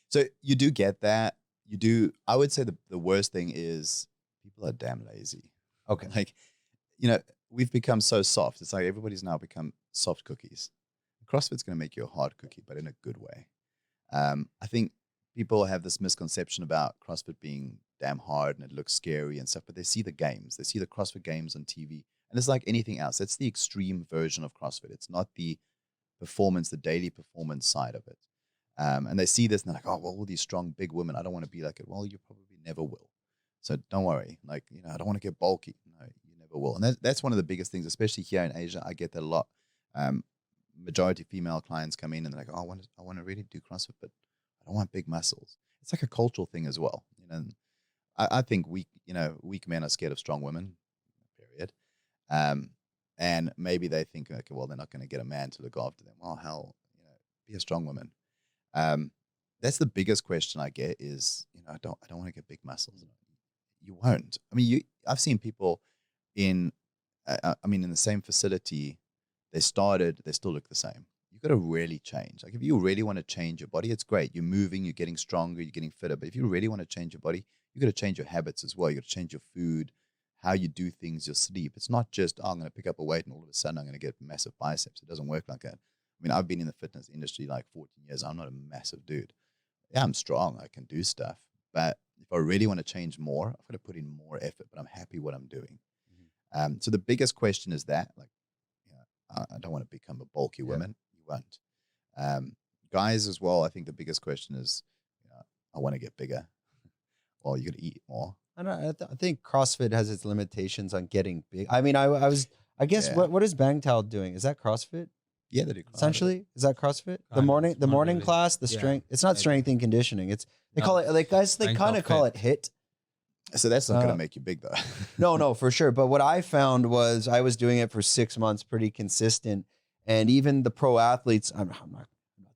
So you do get that. You do. I would say the worst thing is people are damn lazy. Okay. Like, we've become so soft. It's like everybody's now become soft cookies. CrossFit's going to make you a hard cookie, but in a good way. I think people have this misconception about CrossFit being damn hard and it looks scary and stuff, but they see the games. They see the CrossFit games on TV. And it's like anything else. It's the extreme version of CrossFit. It's not the performance, the daily performance side of it. And they see this and they're like, oh, well, all these strong, big women, I don't want to be like it. Well, you probably never will. So don't worry. Like, I don't want to get bulky. No, you never will. And that's one of the biggest things, especially here in Asia. I get that a lot. Majority female clients come in and they're like, oh, I want to really do CrossFit, but I don't want big muscles. It's like a cultural thing as well. And I think weak men are scared of strong women, period. And maybe they think, okay, well, they're not going to get a man to look after them. Well, hell, be a strong woman. That's the biggest question I get is, I don't want to get big muscles. You won't. I mean, I've seen people in the same facility, they still look the same. You got to really change. Like if you really want to change your body, it's great. You're moving, you're getting stronger, you're getting fitter. But if you really want to change your body, you got to change your habits as well. You got to change your food, how you do things, your sleep. It's not just, I'm going to pick up a weight and all of a sudden I'm going to get massive biceps. It doesn't work like that. I mean, I've been in the fitness industry like 14 years. I'm not a massive dude. Yeah, I'm strong. I can do stuff. But if I really want to change more, I've got to put in more effort, but I'm happy what I'm doing. Mm-hmm. So the biggest question is that, like, I don't want to become a bulky woman. You won't. Guys as well, I think the biggest question is, I want to get bigger. Well, you got to eat more. I think CrossFit has its limitations on getting big. I mean, I guess Yeah. what is Bangtao doing? Is that CrossFit? Yeah, they do. Essentially, is that CrossFit? The Kind of, morning, it's the not morning really. class, the Yeah, strength. It's not maybe. strength and conditioning. It's they No, call it like guys. They Bangtao kind of call it Fit. HIIT. So that's not going Uh, to make you big though. No, for sure. But what I found was I was doing it for 6 months, pretty consistent, and even the pro athletes. I'm not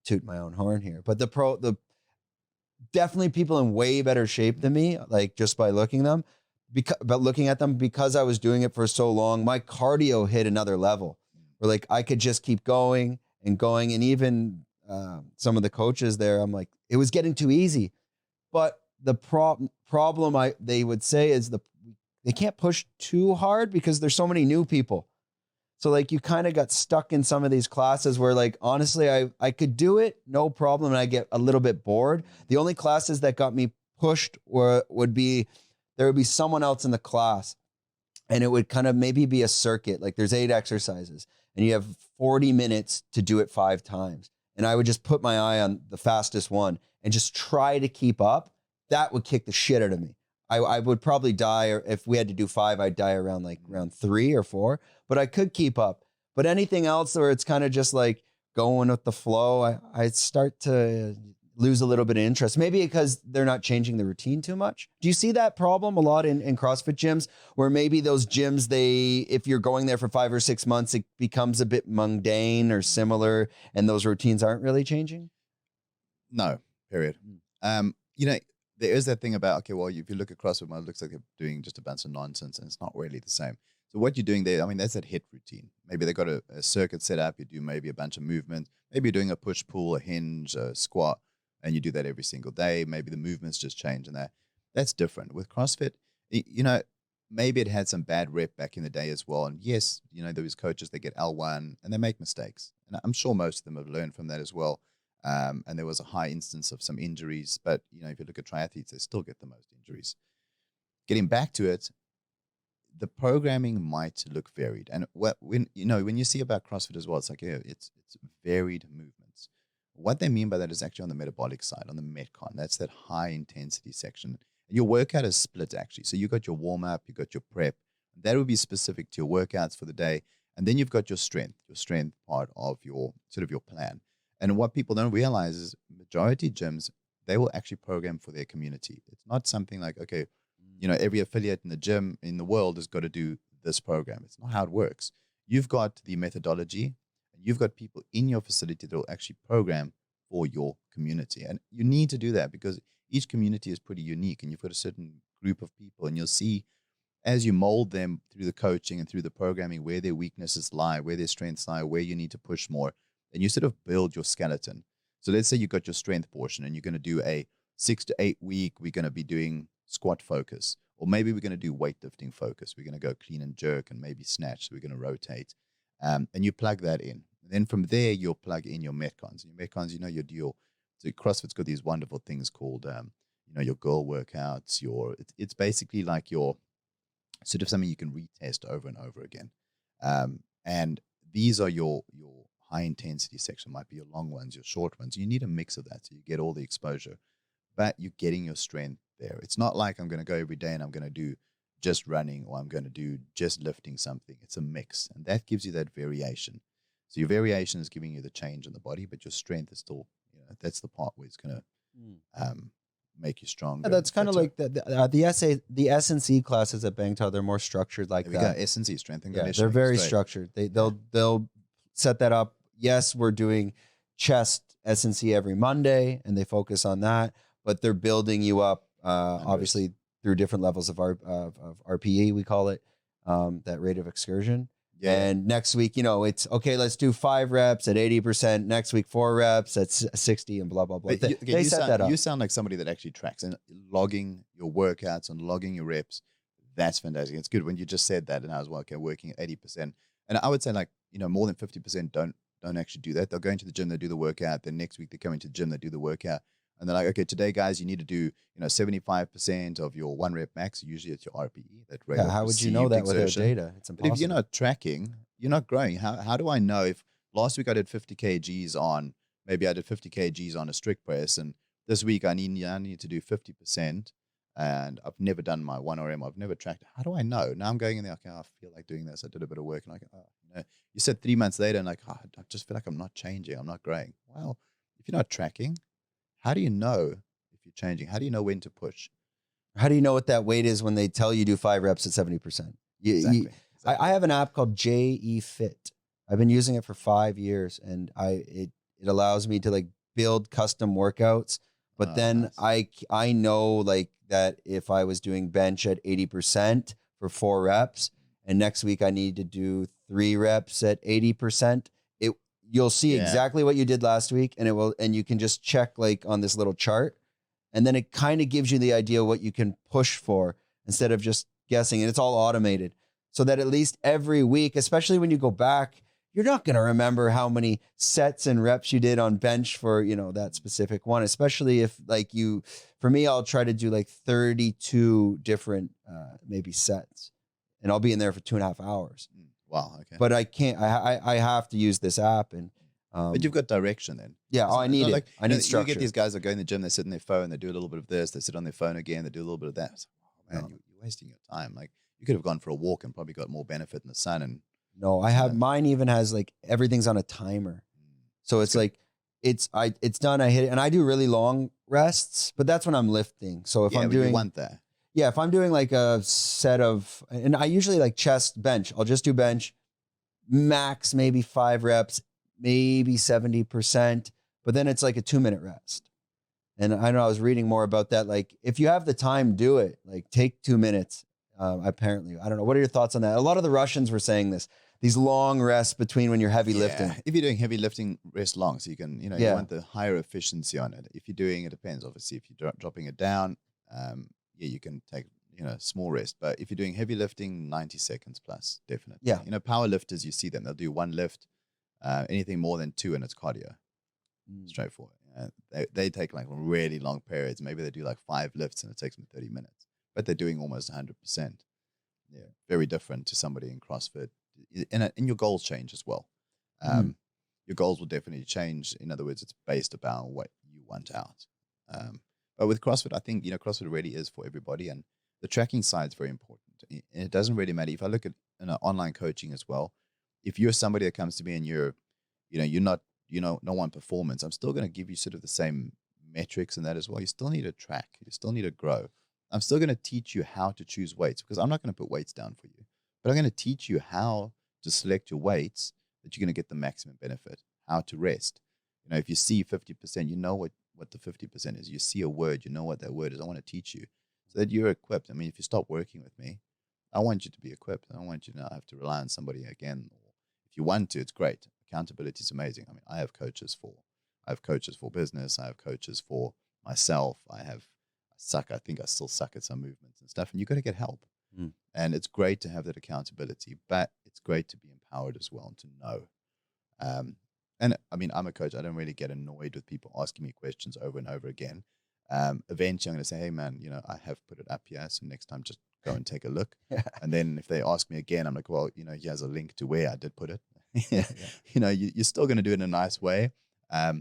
tooting my own horn here, but the definitely people in way better shape than me, like just by looking at them because I was doing it for so long, my cardio hit another level where like I could just keep going and going. And even some of the coaches there, I'm like, it was getting too easy. But the problem they would say is they can't push too hard because there's so many new people. So like you kind of got stuck in some of these classes where like, honestly, I could do it, no problem. And I get a little bit bored. The only classes that got me pushed would be, there would be someone else in the class and it would kind of maybe be a circuit. Like there's 8 exercises and you have 40 minutes to do it 5 times. And I would just put my eye on the fastest one and just try to keep up. That would kick the shit out of me. I would probably die, or if we had to do 5, I'd die around 3 or 4, but I could keep up. But anything else where it's kind of just like going with the flow, I start to lose a little bit of interest. Maybe because they're not changing the routine too much. Do you see that problem a lot in CrossFit gyms where maybe those gyms, if you're going there for 5 or 6 months, it becomes a bit mundane or similar and those routines aren't really changing? No, period. There is that thing about, okay, well, if you look at CrossFit, it looks like they're doing just a bunch of nonsense and it's not really the same. So what you're doing there, I mean, that's that HIIT routine. Maybe they've got a circuit set up. You do maybe a bunch of movement. Maybe you're doing a push, pull, a hinge, a squat, and you do that every single day. Maybe the movements just change and that's different. With CrossFit, maybe it had some bad rep back in the day as well. And yes, those coaches, they get L1 and they make mistakes. And I'm sure most of them have learned from that as well. And there was a high instance of some injuries, but if you look at triathletes, they still get the most injuries. Getting back to it, the programming might look varied, and when you see about CrossFit as well, it's like it's varied movements. What they mean by that is actually on the metabolic side, on the Metcon. That's that high intensity section. And your workout is split actually. So you got your warm up, you got your prep. That would be specific to your workouts for the day, and then you've got your strength part of your sort of your plan. And what people don't realize is majority gyms, they will actually program for their community. It's not something like, okay, every affiliate in the gym in the world has got to do this program. It's not how it works. You've got the methodology and you've got people in your facility that will actually program for your community. And you need to do that because each community is pretty unique and you've got a certain group of people and you'll see as you mold them through the coaching and through the programming where their weaknesses lie, where their strengths lie, where you need to push more. And you sort of build your skeleton. So let's say you got your strength portion and you're going to do a 6 to 8 week, we're going to be doing squat focus, or maybe we're going to do weightlifting focus. We're going to go clean and jerk and maybe snatch. So we're going to rotate. And you plug that in. And then from there, you'll plug in your Metcons. Your Metcons, your deal. So CrossFit's got these wonderful things called, your girl workouts. It's basically like your sort of something you can retest over and over again. And these are your high intensity section, might be your long ones, your short ones. You need a mix of that so you get all the exposure, but you're getting your strength there. It's not like I'm going to go every day and I'm going to do just running or I'm going to do just lifting something. It's a mix, and that gives you that variation. So your variation is giving you the change in the body, but your strength is still, that's the part where it's going to make you stronger. Yeah, that's kind of like the S&C classes at Bangtao. They're more structured like there that. S&C, strength and Yeah, conditioning. they're very structured. They'll set that up. Yes, we're doing chest S&C every Monday, and they focus on that. But they're building you up, obviously through different levels of RPE. We call it that rate of excursion. Yeah. And next week, it's okay. Let's do 5 reps at 80%. Next week, 4 reps at 60, and blah blah blah. They set that up. You sound like somebody that actually tracks and logging your workouts and logging your reps. That's fantastic. It's good when you just said that, and I was working at 80%. And I would say more than 50% don't actually do that. They'll go into the gym, they do the workout. Then next week they come into the gym, they do the workout. And they're like, okay, today, guys, you need to do 75% of your 1 rep max. Usually it's your RPE. That rate. Yeah, how would you know that without data? It's impossible. But if you're not tracking, you're not growing. How do I know if last week I did 50 kgs on, maybe I did 50 kgs on a strict press, and this week I need to do 50%, and I've never done my 1RM. I've never tracked. How do I know? Now I'm going in there. Okay, I feel like doing this. I did a bit of work, and like, oh, you said 3 months later, and like, oh, I just feel like I'm not changing. I'm not growing. Well, if you're not tracking, how do you know if you're changing? How do you know when to push? How do you know what that weight is when they tell you do 5 reps at 70%? Exactly. I have an app called JE Fit. I've been using it for 5 years, and it allows me to like build custom workouts. But then nice. I know like that if I was doing bench at 80% for 4 reps, and next week I need to do 3 reps at 80%, you'll see exactly what you did last week, and you can just check like on this little chart, and then it kind of gives you the idea what you can push for instead of just guessing, and it's all automated. So that at least every week, especially when you go back, you're not going to remember how many sets and reps you did on bench for, that specific one, especially if like for me, I'll try to do like 32 different, maybe sets, and I'll be in there for 2.5 hours. Wow. Okay. But I can't, I have to use this app, and, but you've got direction then. Yeah. I need it. Like, I need structure. You get these guys that go in the gym, they sit on their phone, they do a little bit of this, they sit on their phone again, they do a little bit of that. It's like, oh, man, you're wasting your time. Like you could have gone for a walk and probably got more benefit in the sun. And no, I have mine even has like everything's on a timer. So it's like it's done, I hit it, and I do really long rests, but that's when I'm lifting. So if I'm doing, you want that. Yeah, if I'm doing like a set of, and I usually like chest bench, I'll just do bench, max maybe 5 reps, maybe 70%, but then it's like a 2-minute rest. And I know I was reading more about that. Like if you have the time, do it. Like take 2 minutes. Apparently, I don't know. What are your thoughts on that? A lot of the Russians were saying this, these long rests between when you're heavy lifting. If you're doing heavy lifting, rest long. So you can, you want the higher efficiency on it. If you're doing, it depends, obviously. If you're dropping it down, you can take, small rest. But if you're doing heavy lifting, 90 seconds plus, definitely. Yeah. Power lifters, you see them. They'll do 1 lift, anything more than 2, and it's cardio. Straightforward. They take like really long periods. Maybe they do like 5 lifts and it takes them 30 minutes. But they're doing almost 100%. Yeah, very different to somebody in CrossFit. And your goals change as well. Your goals will definitely change. In other words, it's based upon what you want out. But with CrossFit, I think, CrossFit really is for everybody. And the tracking side is very important. And it doesn't really matter. If I look at online coaching as well, if you're somebody that comes to me and you're not, no one performance, I'm still going to give you sort of the same metrics and that as well. You still need to track. You still need to grow. I'm still going to teach you how to choose weights, because I'm not going to put weights down for you, but I'm going to teach you how to select your weights that you're going to get the maximum benefit, how to rest. If you see 50%, you know what the 50% is. You see a word, you know what that word is. I want to teach you so that you're equipped. I mean, if you stop working with me, I want you to be equipped. I don't want you to have to rely on somebody again. Or if you want to, it's great. Accountability is amazing. I mean, I have coaches for business. I have coaches for myself. I think I still suck at some movements and stuff, and you've got to get help. And it's great to have that accountability, but it's great to be empowered as well and to know. And I mean, I'm a coach. I don't really get annoyed with people asking me questions over and over again. Eventually I'm going to say, hey man, I have put it up here. So next time just go and take a look. And then if they ask me again, I'm like, well, here's a link to where I did put it. You're still going to do it in a nice way. I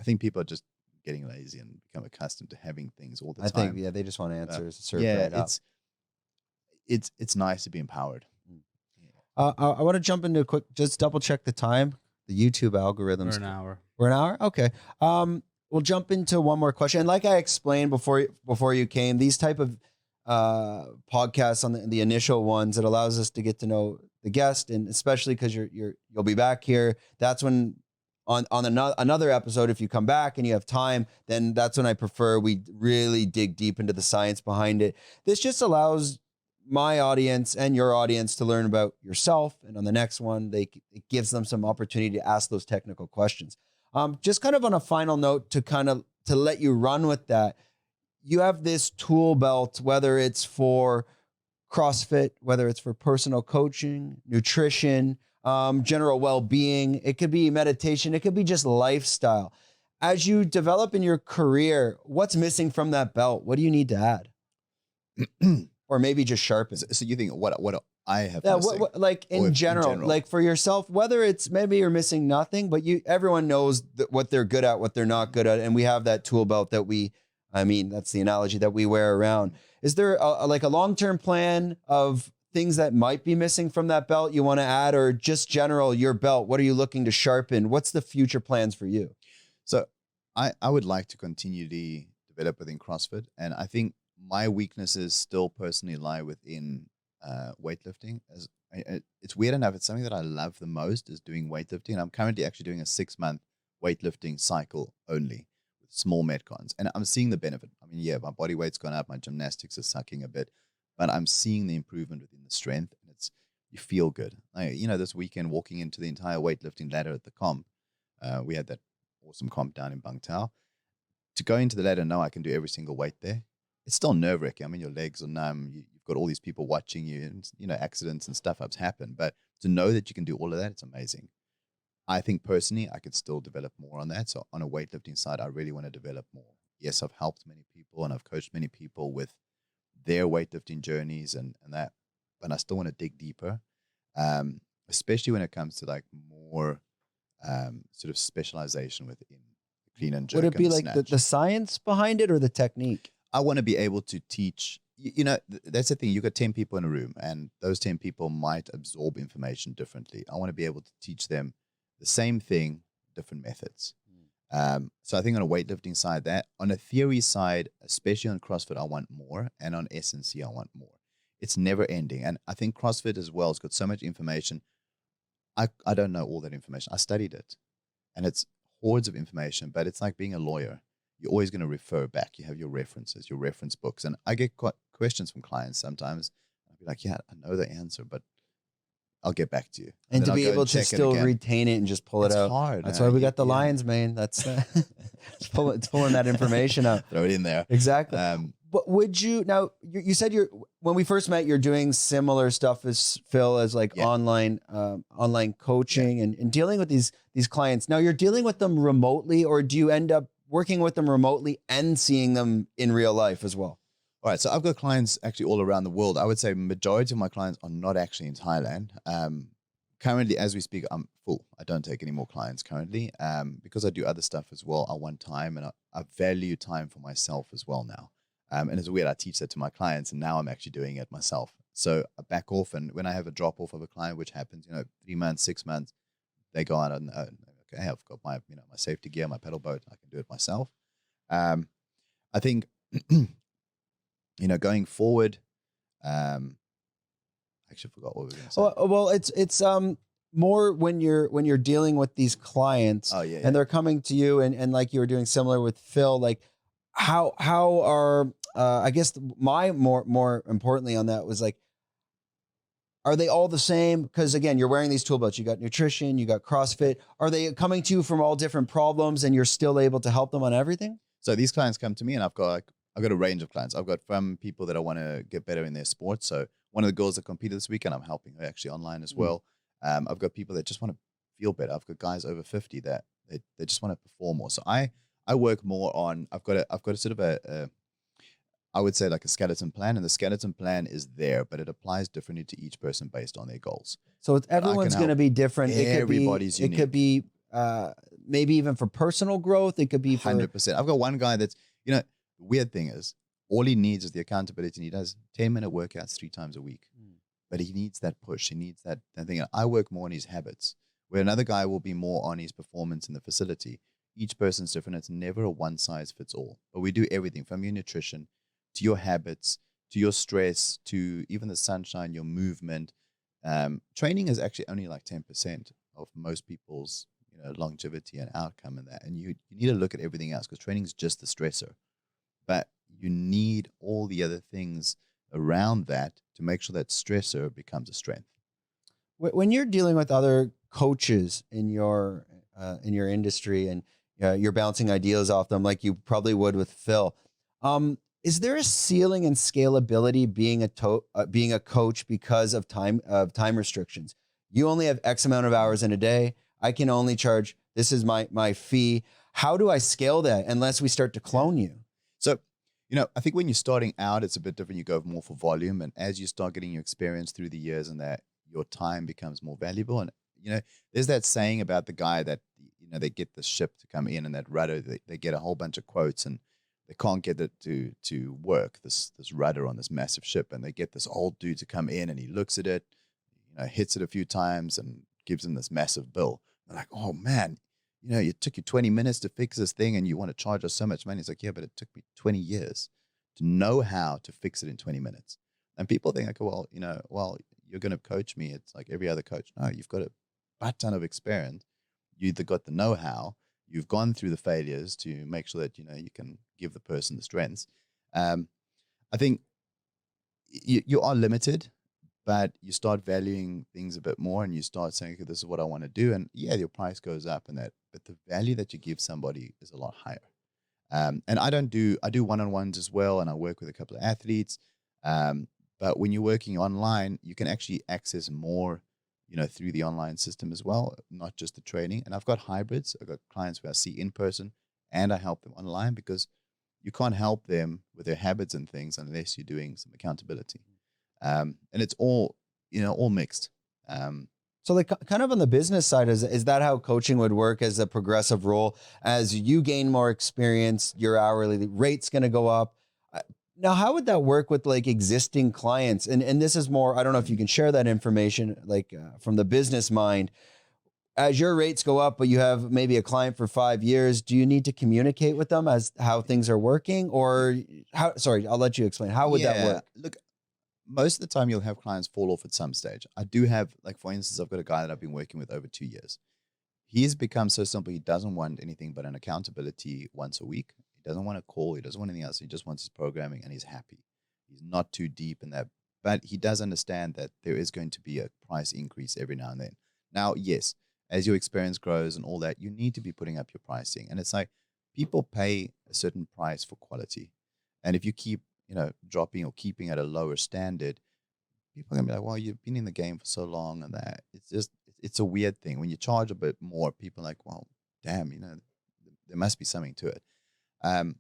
think people are just getting lazy and become accustomed to having things all the time. I think, they just want answers. It's nice to be empowered. I want to jump into just double check the time. The YouTube algorithms. We're an hour. Okay. We'll jump into one more question. And like I explained before you came, these type of podcasts on the initial ones, it allows us to get to know the guest, and especially because you'll be back here. That's when on another episode, if you come back and you have time, then that's when I prefer we really dig deep into the science behind it. This just allows my audience and your audience to learn about yourself. And on the next one, it gives them some opportunity to ask those technical questions. Just kind of on a final note to let you run with that. You have this tool belt, whether it's for CrossFit, whether it's for personal coaching, nutrition, general well-being. It could be meditation. It could be just lifestyle. As you develop in your career, what's missing from that belt? What do you need to add? Or maybe just sharpen. So you think what I have missing? Like in general, like for yourself, whether it's maybe you're missing nothing, but everyone knows what they're good at, what they're not good at. And we have that tool belt that we I mean, that's the analogy that we wear around. Is there like a long-term plan of things that might be missing from that belt you want to add, or just general your belt? What are you looking to sharpen? What's the future plans for you? So I would like to continue to develop within CrossFit. And I think my weaknesses still personally lie within weightlifting. It's weird enough. It's something that I love the most is doing weightlifting. And I'm currently actually doing a 6-month weightlifting cycle only with small metcons. And I'm seeing the benefit. I mean, yeah, my body weight's gone up. My gymnastics is sucking a bit, but I'm seeing the improvement within the strength. And you feel good. Like, this weekend walking into the entire weightlifting ladder at the comp, we had that awesome comp down in Bang Tao. To go into the ladder and know I can do every single weight there, it's still nerve-wracking. I mean, your legs are numb. You've got all these people watching you, and accidents and stuff-ups happen. But to know that you can do all of that, it's amazing. I think personally, I could still develop more on that. So on a weightlifting side, I really want to develop more. Yes, I've helped many people and I've coached many people with their weightlifting journeys and that, but I still want to dig deeper, especially when it comes to like more sort of specialization within clean and jerk. Would it be like the science behind it or the technique? I want to be able to teach, that's the thing. You got 10 people in a room and those 10 people might absorb information differently. I want to be able to teach them the same thing, different methods. So I think on a weightlifting side, that on a theory side, especially on CrossFit, I want more. And on S&C, I want more. It's never ending. And I think CrossFit as well has got so much information. I don't know all that information. I studied it and it's hordes of information, but it's like being a lawyer. You're always going to refer back. You have your references, your reference books. And I get questions from clients sometimes. I'll be like, yeah, I know the answer, but I'll get back to you. And to be able to still retain it and just pull it out. It's hard. That's why we got the Lions, man. That's it's pulling that information out. Throw it in there. Exactly. But would you, now you said when we first met, you're doing similar stuff as Phil, as like online coaching and dealing with these clients. Now you're dealing with them remotely, or do you end up working with them remotely and seeing them in real life as well? All right. So I've got clients actually all around the world. I would say majority of my clients are not actually in Thailand. Currently, as we speak, I'm full. I don't take any more clients currently because I do other stuff as well. I want time and I value time for myself as well now. And it's weird. I teach that to my clients and now I'm actually doing it myself. So I back off. And when I have a drop off of a client, which happens, 3 months, 6 months, they go out and okay, I've got my, my safety gear, my pedal boat. I can do it myself. I think, going forward, I actually forgot what we were going to say. Well, it's more when you're dealing with these clients and they're coming to you and like you were doing similar with Phil, like how are, I guess my more importantly on that was like, are they all the same? Because again, you're wearing these tool belts. You got nutrition, you got CrossFit. Are they coming to you from all different problems and you're still able to help them on everything? So these clients come to me and I've got a range of clients. I've got from people that I want to get better in their sport. So one of the girls that competed this weekend, I'm helping her actually online as well. I've got people that just want to feel better. I've got guys over 50 that they just want to perform more. So I work more on, I've got a sort of I would say like a skeleton plan, and the skeleton plan is there, but it applies differently to each person based on their goals. So everyone's going to be different. Everybody's unique. It could be maybe even for personal growth. It could be for 100%. I've got one guy that's, the weird thing is all he needs is the accountability, and he does 10-minute workouts 3 times a week, but he needs that push. He needs that thing. I work more on his habits, where another guy will be more on his performance in the facility. Each person's different. It's never a one size fits all, but we do everything from your nutrition to your habits, to your stress, to even the sunshine, your movement. Training is actually only like 10% of most people's longevity and outcome in that. And you need to look at everything else, because training is just the stressor. But you need all the other things around that to make sure that stressor becomes a strength. When you're dealing with other coaches in your industry and you're bouncing ideas off them like you probably would with Phil, is there a ceiling in scalability being a coach because of time restrictions? You only have X amount of hours in a day. I can only charge, this is my fee. How do I scale that unless we start to clone you? So, I think when you're starting out, it's a bit different. You go more for volume. And as you start getting your experience through the years and that, your time becomes more valuable. And, there's that saying about the guy that, they get the ship to come in and that rudder, they get a whole bunch of quotes and they can't get it to work, this rudder on this massive ship, and they get this old dude to come in, and he looks at it, hits it a few times and gives them this massive bill. They're like, oh man, it took you 20 minutes to fix this thing and you want to charge us so much money. It's like, yeah, but it took me 20 years to know how to fix it in 20 minutes. And people think like, well, you're going to coach me. It's like every other coach. No, you've got a butt ton of experience. You either got the know-how, you've gone through the failures to make sure that, you can give the person the strengths. I think you are limited, but you start valuing things a bit more and you start saying, okay, this is what I want to do. And yeah, your price goes up and that, but the value that you give somebody is a lot higher. And I do one-on-ones as well. And I work with a couple of athletes. But when you're working online, you can actually access more, through the online system as well, not just the training. And I've got hybrids. I've got clients who I see in person and I help them online, because you can't help them with their habits and things unless you're doing some accountability. And it's all mixed. So like kind of on the business side, is that how coaching would work as a progressive role? As you gain more experience, your hourly rate's going to go up. Now, how would that work with like existing clients? And this is more, I don't know if you can share that information, like from the business mind. As your rates go up, but you have maybe a client for 5 years, do you need to communicate with them as how things are working? Or how? Sorry, I'll let you explain. How would that work? Look, most of the time you'll have clients fall off at some stage. I do have, like, for instance, I've got a guy that I've been working with over 2 years. He's become so simple. He doesn't want anything but an accountability once a week. He doesn't want a call. He doesn't want anything else. He just wants his programming and he's happy. He's not too deep in that, but he does understand that there is going to be a price increase every now and then. Now, yes, as your experience grows and all that, you need to be putting up your pricing. And it's like people pay a certain price for quality. And if you keep, dropping or keeping at a lower standard, people are going to be like, well, you've been in the game for so long and that. It's a weird thing. When you charge a bit more, people are like, well, damn, there must be something to it. And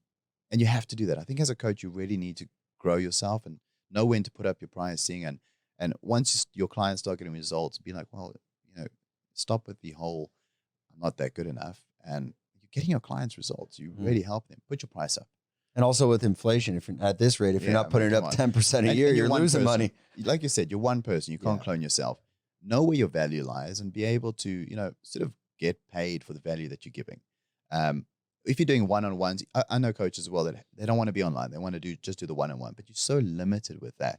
you have to do that. I think as a coach, you really need to grow yourself and know when to put up your pricing. And once your clients start getting results, be like, well, stop with the whole, I'm not that good enough. And you're getting your clients results. You really help them. Put your price up. And also with inflation, if you're at this rate, if you're not putting it up 10% a year, you're losing money. Like you said, you're one person. You can't clone yourself. Know where your value lies and be able to, sort of get paid for the value that you're giving. If you're doing one-on-ones, I know coaches as well that they don't want to be online. They want to just do the one-on-one, but you're so limited with that.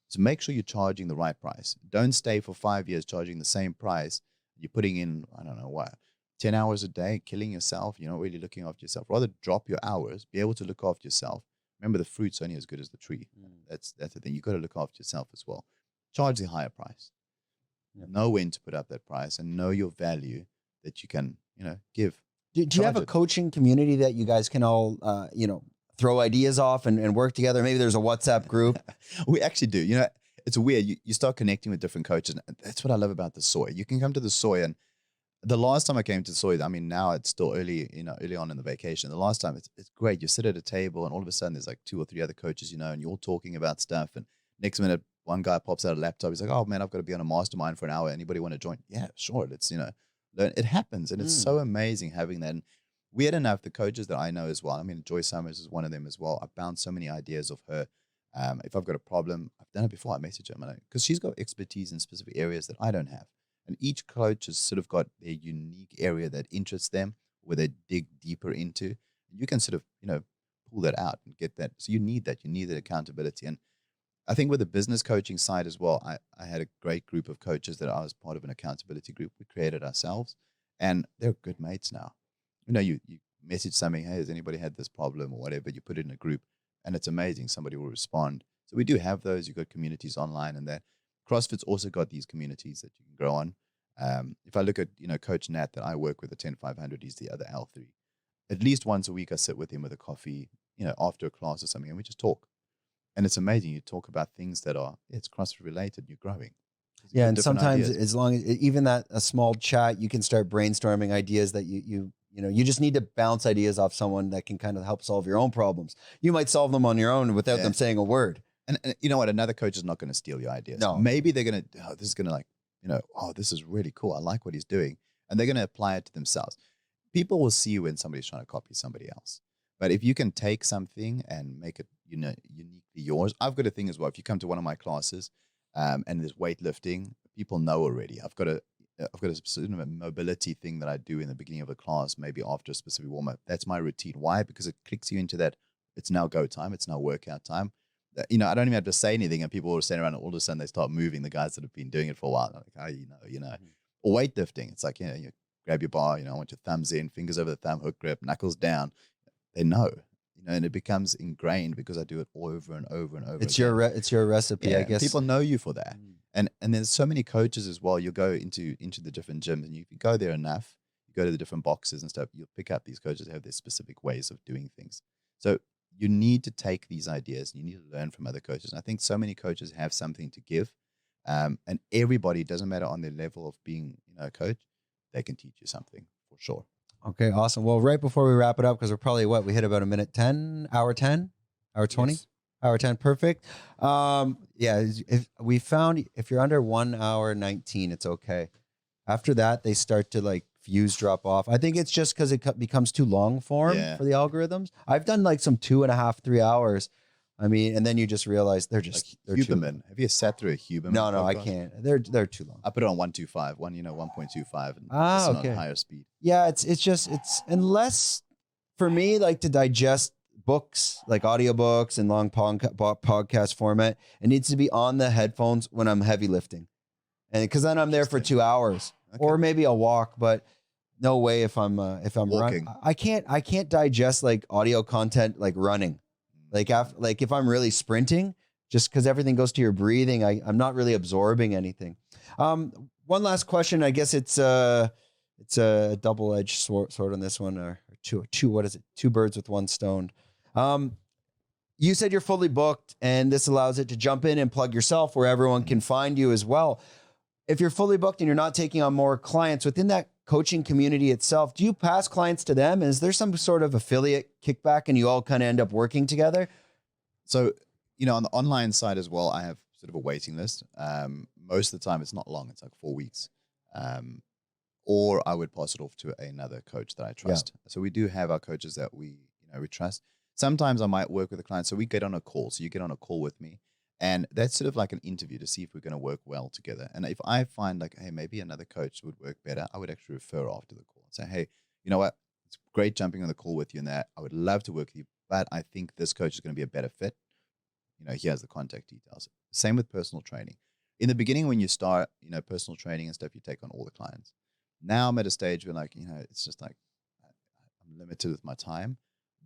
So make sure you're charging the right price. Don't stay for 5 years charging the same price. You're putting in, I don't know what, 10 hours a day, killing yourself. You're not really looking after yourself. Rather drop your hours, be able to look after yourself. Remember, the fruit's only as good as the tree. That's the thing. You've got to look after yourself as well. Charge the higher price. Know when to put up that price and know your value that you can, give. Do you have a coaching community that you guys can all, throw ideas off and work together? Maybe there's a WhatsApp group. We actually do. It's weird. You start connecting with different coaches. And that's what I love about the soy. You can come to the soy, and the last time I came to soy, I mean, now it's still early on in the vacation. The last time it's great. You sit at a table and all of a sudden there's like 2 or 3 other coaches, and you're all talking about stuff. And next minute, one guy pops out a laptop. He's like, oh man, I've got to be on a mastermind for an hour. Anybody want to join? Yeah, sure. Let's, learn. It happens. And it's so amazing having that. And weird enough, the coaches that I know as well, I mean, Joy Summers is one of them as well. I bounced so many ideas of her. If I've got a problem, I've done it before. I message her because she's got expertise in specific areas that I don't have. And each coach has sort of got their unique area that interests them, where they dig deeper into. You can sort of, pull that out and get that. So you need that. You need that accountability. And I think with the business coaching side as well, I had a great group of coaches that I was part of an accountability group. We created ourselves, and they're good mates now. You message something, hey, has anybody had this problem or whatever? You put it in a group, and it's amazing. Somebody will respond. So we do have those. You've got communities online and that. CrossFit's also got these communities that you can grow on. If I look at, Coach Nat that I work with, the 10-500, he's the other L3. At least once a week, I sit with him with a coffee, after a class or something, and we just talk. And it's amazing. You talk about things that are, it's CrossFit related. You're growing. Yeah, and sometimes as long as even that a small chat, you can start brainstorming ideas that you just need to bounce ideas off someone that can kind of help solve your own problems. You might solve them on your own without them saying a word. And you know what? Another coach is not going to steal your ideas. No. Maybe they're going to, this is going to like, this is really cool. I like what he's doing. And they're going to apply it to themselves. People will see when somebody's trying to copy somebody else. But if you can take something and make it, uniquely yours. I've got a thing as well. If you come to one of my classes, and there's weightlifting, people know already. I've got a sort of a mobility thing that I do in the beginning of a class, maybe after a specific warm up. That's my routine. Why? Because it clicks you into that. It's now go time. It's now workout time. I don't even have to say anything, and people will stand around, and all of a sudden they start moving. The guys that have been doing it for a while, I'm like, Mm-hmm. Or weightlifting. It's like, you grab your bar. I want your thumbs in, fingers over the thumb, hook grip, knuckles down. They know. And it becomes ingrained because I do it over and over and over. It's again. it's your recipe, I guess. People know you for that. And there's so many coaches as well. You'll go into the different gyms, and if you go there enough, you go to the different boxes and stuff, you'll pick up these coaches that have their specific ways of doing things. So you need to take these ideas, and you need to learn from other coaches. And I think so many coaches have something to give. And everybody, doesn't matter on their level of being, a coach, they can teach you something for sure. Okay, awesome. Well, right before we wrap it up, because we're probably we hit about a minute 10, hour 10, hour 20, yes. Hour 10, perfect. If we found if you're under 1 hour 19, it's okay. After that, they start to views drop off. I think it's just because it becomes too long form for the algorithms. I've done some 2.5, 3 hours. I mean, and then you just realize they're Huberman. Have you sat through a Huberman? No, podcast? I can't. They're too long. I put it on 125, 1.25, and it's on higher speed. Yeah, it's unless for me to digest books audiobooks and long podcast format, it needs to be on the headphones when I'm heavy lifting, and because then I'm there for 2 hours, or maybe I'll walk, but. No way if I'm walking. running. I can't digest audio content running. If I'm really sprinting, just because everything goes to your breathing, I'm not really absorbing anything. One last question. I guess it's a double-edged sword on this one, or two. What is it? Two birds with one stone. You said you're fully booked, and this allows it to jump in and plug yourself where everyone can find you as well. If you're fully booked and you're not taking on more clients within that coaching community itself, do you pass clients to them? Is there some sort of affiliate kickback and you all kind of end up working together? So, on the online side as well, I have sort of a waiting list. Most of the time it's not long. It's 4 weeks. Or I would pass it off to another coach that I trust. Yeah. So we do have our coaches that we trust. Sometimes I might work with a client. So we get on a call. So you get on a call with me. And that's sort of like an interview to see if we're going to work well together. And if I find hey, maybe another coach would work better, I would actually refer after the call and say, hey, you know what? It's great jumping on the call with you and that. I would love to work with you, but I think this coach is going to be a better fit. He has the contact details. Same with personal training. In the beginning, when you start, personal training and stuff, you take on all the clients. Now I'm at a stage where it's just I'm limited with my time.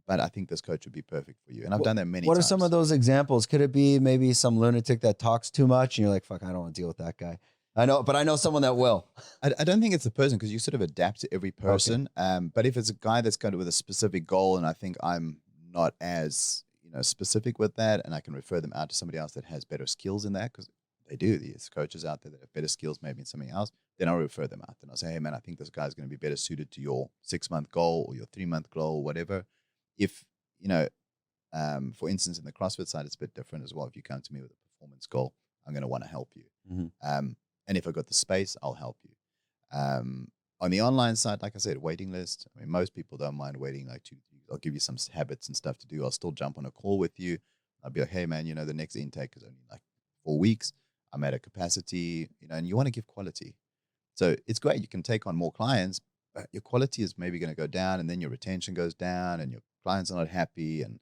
But I think this coach would be perfect for you. And I've done that many times. What are some of those examples? Could it be maybe some lunatic that talks too much and you're like, fuck, I don't want to deal with that guy. I know someone that will. I don't think it's the person, because you sort of adapt to every person. Okay. But if it's a guy that's kind of with a specific goal, and I think I'm not as specific with that, and I can refer them out to somebody else that has better skills in that, because they do. These coaches out there that have better skills maybe in something else, then I'll refer them out. Then I'll say, hey, man, I think this guy's going to be better suited to your 6-month goal or your 3-month goal or whatever. If, for instance, in the CrossFit side, it's a bit different as well. If you come to me with a performance goal, I'm going to want to help you. Mm-hmm. And if I've got the space, I'll help you. On the online side, like I said, waiting list. I mean, most people don't mind waiting 2 weeks. I'll give you some habits and stuff to do. I'll still jump on a call with you. I'll be like, hey, man, the next intake is only 4 weeks. I'm at a capacity, and you want to give quality. So it's great. You can take on more clients, but your quality is maybe going to go down, and then your retention goes down, and your clients are not happy, and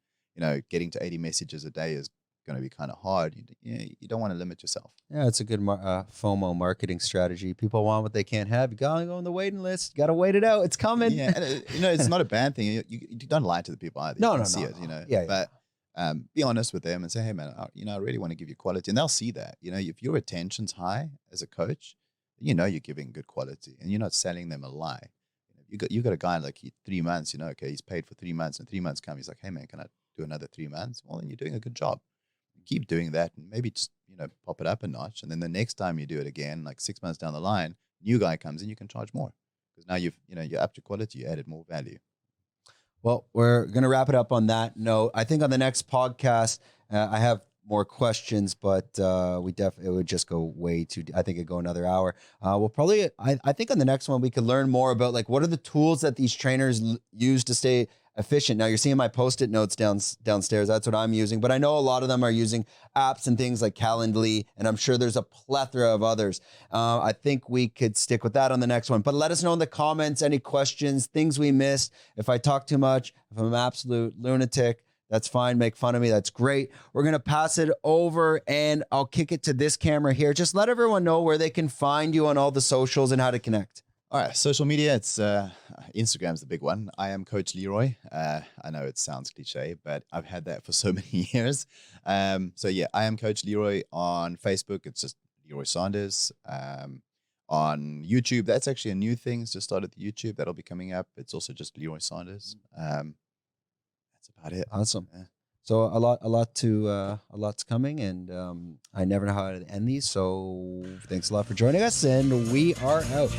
getting to 80 messages a day is going to be kind of hard. You don't want to limit yourself. Yeah, it's a good FOMO marketing strategy. People want what they can't have. You gotta go on the waiting list. You gotta wait it out. It's coming. Yeah, and it's not a bad thing. You don't lie to the people either. No, see it. Yeah, but be honest with them and say, hey, man, I really want to give you quality, and they'll see that. If your retention's high as a coach, you're giving good quality, and you're not selling them a lie. You got a guy 3 months, okay, he's paid for 3 months, and 3 months come, he's like, hey man, can I do another 3 months? Well, then you're doing a good job. Keep doing that, and maybe just, pop it up a notch. And then the next time you do it again, 6 months down the line, new guy comes in, you can charge more, because now you're upped your quality, you added more value. Well, we're going to wrap it up on that note. I think on the next podcast, I have more questions, but it would just go way too. I think it'd go another hour. We'll probably. I think on the next one we could learn more about what are the tools that these trainers use to stay efficient. Now you're seeing my Post-it notes downstairs. That's what I'm using. But I know a lot of them are using apps and things like Calendly, and I'm sure there's a plethora of others. I think we could stick with that on the next one. But let us know in the comments any questions, things we missed. If I talk too much, if I'm an absolute lunatic, that's fine. Make fun of me. That's great. We're going to pass it over and I'll kick it to this camera here. Just let everyone know where they can find you on all the socials and how to connect. All right, social media, it's Instagram's the big one. I am Coach Leroy. I know it sounds cliche, but I've had that for so many years. So yeah, I am Coach Leroy on Facebook. It's just Leroy Saunders. On YouTube, that's actually a new thing. It's just started the YouTube. That'll be coming up. It's also just Leroy Saunders. That's about it. Awesome. Yeah. So a lot's coming, and I never know how to end these. So thanks a lot for joining us, and we are out.